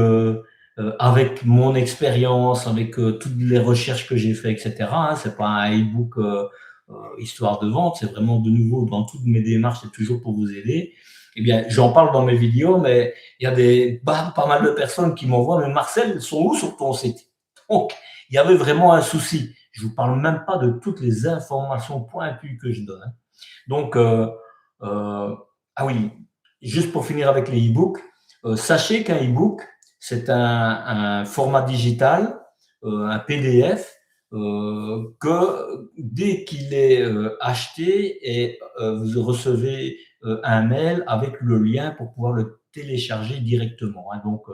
avec mon expérience, avec toutes les recherches que j'ai fait, etc., hein. C'est pas un e-book histoire de vente, c'est vraiment de nouveau dans toutes mes démarches, c'est toujours pour vous aider. Eh bien, j'en parle dans mes vidéos, mais il y a pas mal de personnes qui m'envoient, mais Marcel, ils sont où sur ton site? Donc, il y avait vraiment un souci. Je vous parle même pas de toutes les informations pointues que je donne, hein. Donc, ah oui, juste pour finir avec les e-books, sachez qu'un e-book, c'est un format digital, un PDF, que dès qu'il est acheté, et vous recevez un mail avec le lien pour pouvoir le télécharger directement, hein. Donc,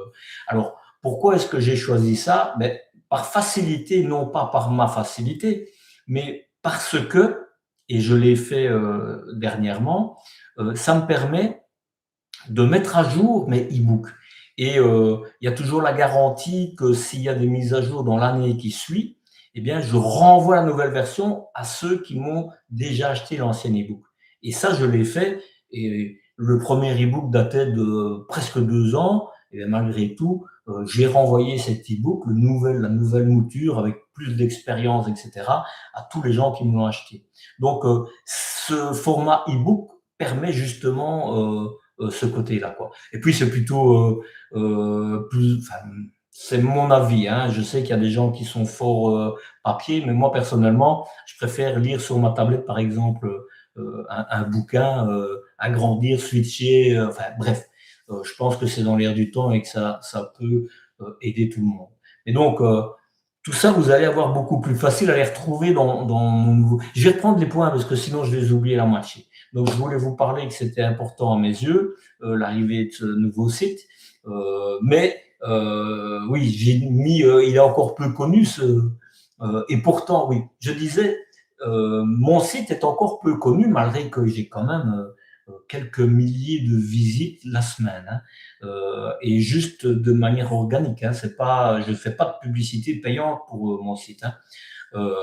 alors, pourquoi est-ce que j'ai choisi ça? Ben, par facilité, non pas par ma facilité, mais parce que, et je l'ai fait dernièrement, ça me permet de mettre à jour mes e-books. Et il y a toujours la garantie que s'il y a des mises à jour dans l'année qui suit, eh bien, je renvoie la nouvelle version à ceux qui m'ont déjà acheté l'ancien e-book. Et ça, je l'ai fait. Et le premier e-book datait de presque 2 ans. Et malgré tout, j'ai renvoyé cet e-book, la nouvelle mouture avec plus d'expérience, etc., à tous les gens qui me l'ont acheté. Donc, ce format e-book permet justement ce côté-là, quoi. Et puis c'est plutôt c'est mon avis, hein. Je sais qu'il y a des gens qui sont forts papier, mais moi personnellement, je préfère lire sur ma tablette, par exemple, un bouquin, agrandir, switcher, enfin bref. Je pense que c'est dans l'air du temps et que ça peut aider tout le monde. Et donc, tout ça, vous allez avoir beaucoup plus facile à les retrouver dans mon nouveau. Je vais reprendre les points parce que sinon je vais les oublier la moitié. Donc, je voulais vous parler que c'était important à mes yeux, l'arrivée de ce nouveau site. Mais oui, j'ai mis, il est encore peu connu, Et pourtant, oui, je disais, mon site est encore peu connu malgré que j'ai quand même quelques milliers de visites la semaine, hein, et juste de manière organique. Hein, c'est pas, je ne fais pas de publicité payante pour mon site. Hein. Euh,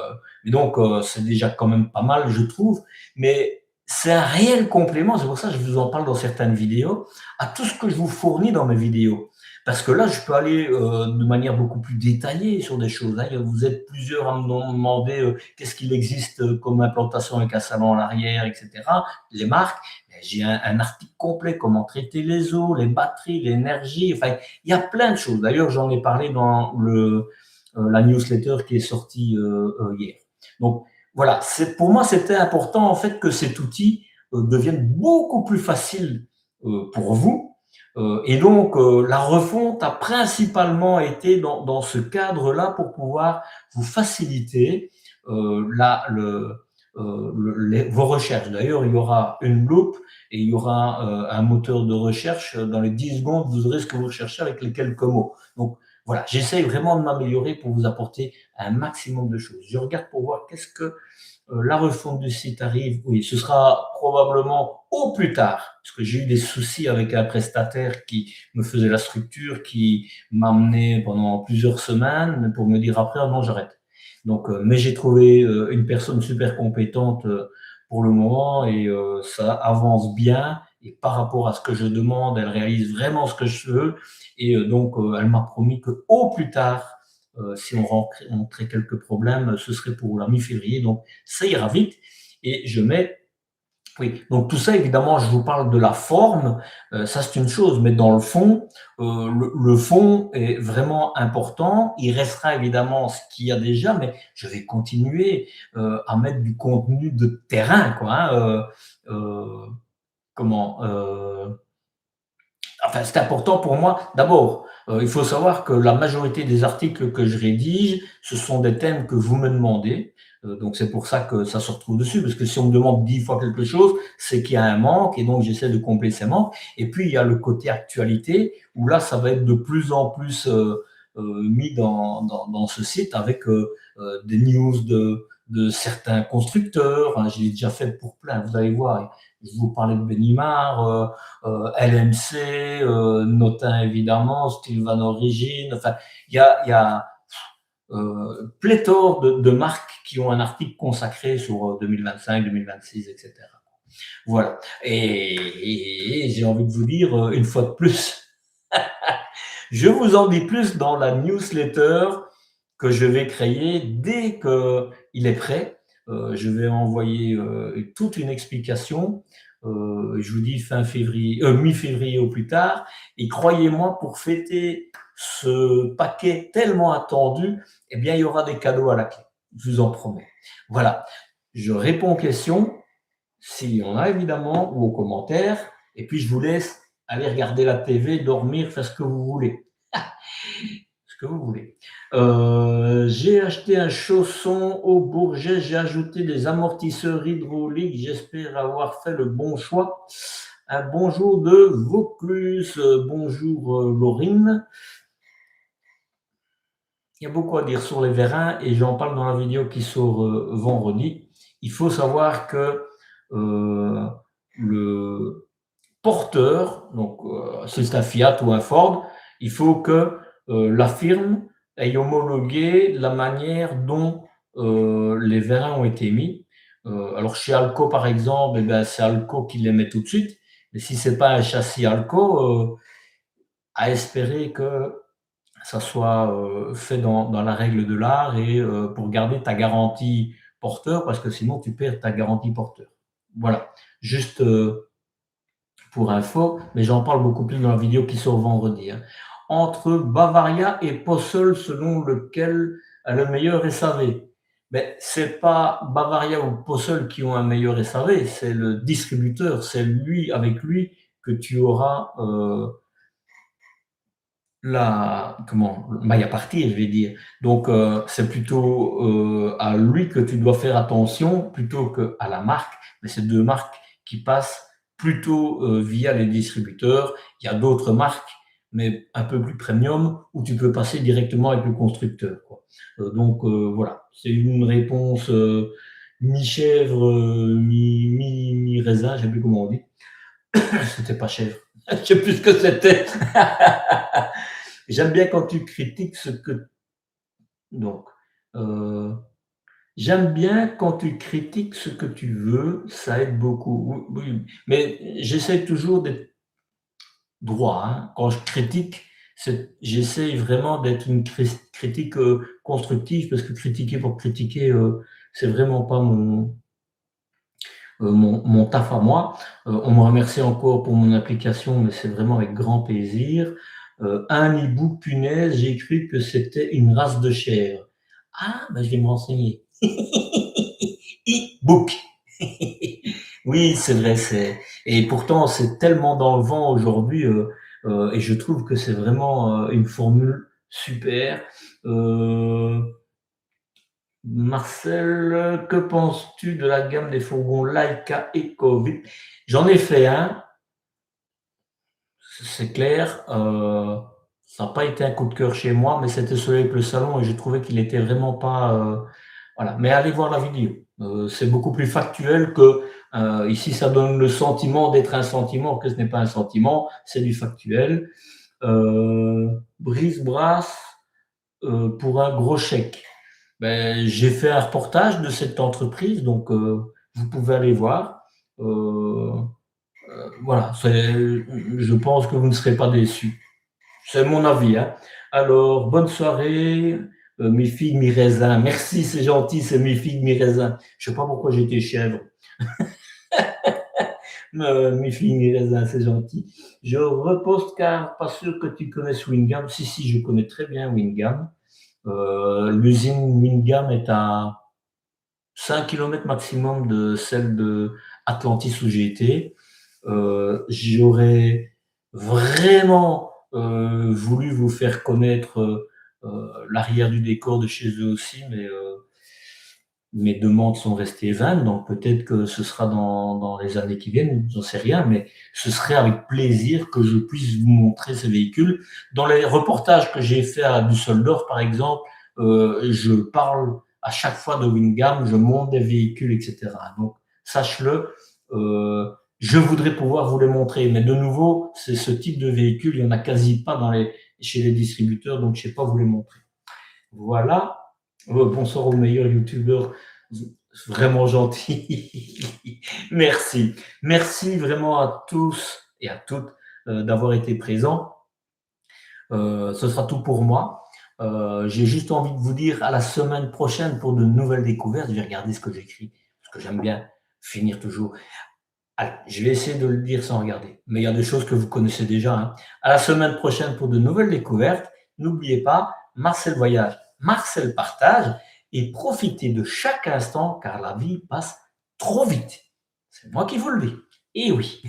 et donc, c'est déjà quand même pas mal, je trouve. Mais c'est un réel complément, c'est pour ça que je vous en parle dans certaines vidéos, à tout ce que je vous fournis dans mes vidéos. Parce que là, je peux aller de manière beaucoup plus détaillée sur des choses. Hein. Vous êtes plusieurs à me demander qu'est-ce qu'il existe comme implantation avec un salon à l'arrière, etc. Les marques. J'ai un article complet, comment traiter les eaux, les batteries, l'énergie. Enfin, il y a plein de choses. D'ailleurs, j'en ai parlé dans la newsletter qui est sortie hier. Donc voilà, pour moi c'était important en fait que cet outil devienne beaucoup plus facile pour vous. Et donc la refonte a principalement été dans ce cadre-là pour pouvoir vous faciliter vos recherches. D'ailleurs, il y aura une loupe et il y aura un moteur de recherche. Dans les 10 secondes, vous aurez ce que vous recherchez avec les quelques mots. Donc, voilà, j'essaye vraiment de m'améliorer pour vous apporter un maximum de choses. Je regarde pour voir qu'est-ce que la refonte du site arrive. Oui, ce sera probablement au plus tard, parce que j'ai eu des soucis avec un prestataire qui me faisait la structure, qui m'a amené pendant plusieurs semaines pour me dire après, oh non, j'arrête. Donc, mais j'ai trouvé une personne super compétente pour le moment et ça avance bien. Et par rapport à ce que je demande, elle réalise vraiment ce que je veux. Et donc, elle m'a promis qu'au plus tard, si on rencontrait quelques problèmes, ce serait pour la mi-février. Donc, ça ira vite. Et je mets oui, donc tout ça, évidemment, je vous parle de la forme, ça c'est une chose, mais dans le fond, le fond est vraiment important. Il restera évidemment ce qu'il y a déjà, mais je vais continuer à mettre du contenu de terrain, quoi. Hein, comment Enfin, c'est important pour moi. D'abord, il faut savoir que la majorité des articles que je rédige, ce sont des thèmes que vous me demandez. Donc, c'est pour ça que ça se retrouve dessus. Parce que si on me demande 10 fois quelque chose, c'est qu'il y a un manque. Et donc, j'essaie de combler ces manques. Et puis, il y a le côté actualité, où là, ça va être de plus en plus mis dans ce site avec des news de certains constructeurs. Hein, je l'ai déjà fait pour plein, vous allez voir. Je vous parlais de Benimar, LMC, Notin évidemment, Stilvan Origine. Enfin, il y a pléthore de marques qui ont un article consacré sur 2025, 2026, etc. Voilà. Et j'ai envie de vous dire, une fois de plus, je vous en dis plus dans la newsletter que je vais créer dès qu'il est prêt. Je vais envoyer toute une explication. Je vous dis fin février, mi-février au plus tard. Et croyez-moi, pour fêter ce paquet tellement attendu, eh bien, il y aura des cadeaux à la clé. Je vous en promets. Voilà. Je réponds aux questions, s'il y en a évidemment, ou aux commentaires. Et puis, je vous laisse aller regarder la TV, dormir, faire ce que vous voulez. Ce que vous voulez. J'ai acheté un chausson au Bourget, j'ai ajouté des amortisseurs hydrauliques, j'espère avoir fait le bon choix. Un bonjour de Vaucluse, bonjour Laurine. Il y a beaucoup à dire sur les vérins et j'en parle dans la vidéo qui sort vendredi. Il faut savoir que le porteur, donc si c'est un Fiat ou un Ford, il faut que la firme ait homologué la manière dont les vérins ont été mis. Alors chez Alco par exemple, eh ben, c'est Alco qui les met tout de suite. Mais si c'est pas un châssis Alco, à espérer que ça soit fait dans la règle de l'art et pour garder ta garantie porteur, parce que sinon tu perds ta garantie porteur. Voilà, juste pour info, mais j'en parle beaucoup plus dans la vidéo qui sort vendredi. Hein. Entre Bavaria et Possel, selon lequel a le meilleur SAV. Mais c'est pas Bavaria ou Possel qui ont un meilleur SAV, c'est le distributeur, c'est lui, avec lui, que tu auras la maille à partir, je vais dire. Donc, c'est plutôt à lui que tu dois faire attention plutôt qu'à la marque. Mais c'est deux marques qui passent plutôt via les distributeurs. Il y a d'autres marques, mais un peu plus premium, où tu peux passer directement avec le constructeur, quoi. Donc voilà, c'est une réponse mi-chèvre, mi-raisin, je ne sais plus comment on dit. C'était pas chèvre, je ne sais plus ce que c'était. J'aime bien quand tu critiques ce que... Donc, euh, j'aime bien quand tu critiques ce que tu veux, ça aide beaucoup. Oui, oui. Mais j'essaie toujours d'être droit, hein. Quand je critique, j'essaie vraiment d'être une critique constructive, parce que critiquer pour critiquer, c'est vraiment pas mon taf à moi. On me remercie encore pour mon application, mais c'est vraiment avec grand plaisir. Un e-book, punaise, j'ai cru que c'était une race de chèvre. Ah, ben je vais me renseigner. E-book. Oui, c'est vrai, et pourtant c'est tellement dans le vent aujourd'hui, et je trouve que c'est vraiment une formule super. Euh, Marcel, que penses-tu de la gamme des fourgons Laika et Covid? J'en ai fait un, c'est clair. Ça n'a pas été un coup de cœur chez moi, mais c'était celui avec le salon et j'ai trouvé qu'il était vraiment pas. Voilà. Mais allez voir la vidéo. C'est beaucoup plus factuel que ici, ça donne le sentiment d'être un sentiment, que ce n'est pas un sentiment, c'est du factuel. Brise-Brasse pour un gros chèque. Ben, j'ai fait un reportage de cette entreprise, donc vous pouvez aller voir. Euh, voilà, je pense que vous ne serez pas déçus. C'est mon avis, hein. Alors, bonne soirée, mes figues, mes raisins. Merci, c'est gentil, c'est mes figues, mes raisins. Je ne sais pas pourquoi j'étais chèvre. Mes figues, mes raisins, c'est gentil. Je reposte car pas sûr que tu connaisses Wingham. Si, si, je connais très bien Wingham. L'usine Wingham est à 5 km maximum de celle de Atlantis où j'ai été. J'aurais vraiment voulu vous faire connaître l'arrière du décor de chez eux aussi, mais mes demandes sont restées vaines, donc peut-être que ce sera dans les années qui viennent, j'en sais rien, mais ce serait avec plaisir que je puisse vous montrer ces véhicules. Dans les reportages que j'ai fait à Düsseldorf, par exemple, je parle à chaque fois de Wingham, je monte des véhicules, etc. Donc, sache-le, je voudrais pouvoir vous les montrer, mais de nouveau, c'est ce type de véhicule, il n'y en a quasi pas chez les distributeurs, donc je ne sais pas vous les montrer. Voilà. Bonsoir aux meilleurs youtubeurs, vraiment gentils. Merci. Merci vraiment à tous et à toutes d'avoir été présents. Ce sera tout pour moi. J'ai juste envie de vous dire à la semaine prochaine pour de nouvelles découvertes. Je vais regarder ce que j'écris, parce que j'aime bien finir toujours. Allez, je vais essayer de le dire sans regarder, mais il y a des choses que vous connaissez déjà, hein. À la semaine prochaine pour de nouvelles découvertes. N'oubliez pas, Marcel Voyage, Marcel Partage, et profitez de chaque instant car la vie passe trop vite. C'est moi qui vous le dis. Et oui.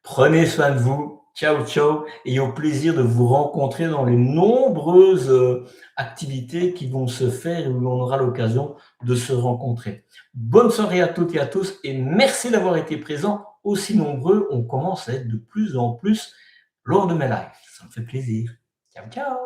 Prenez soin de vous. Ciao, ciao. Et au plaisir de vous rencontrer dans les nombreuses activités qui vont se faire et où on aura l'occasion de se rencontrer. Bonne soirée à toutes et à tous et merci d'avoir été présents aussi nombreux. On commence à être de plus en plus lors de mes lives. Ça me fait plaisir. Ciao, ciao.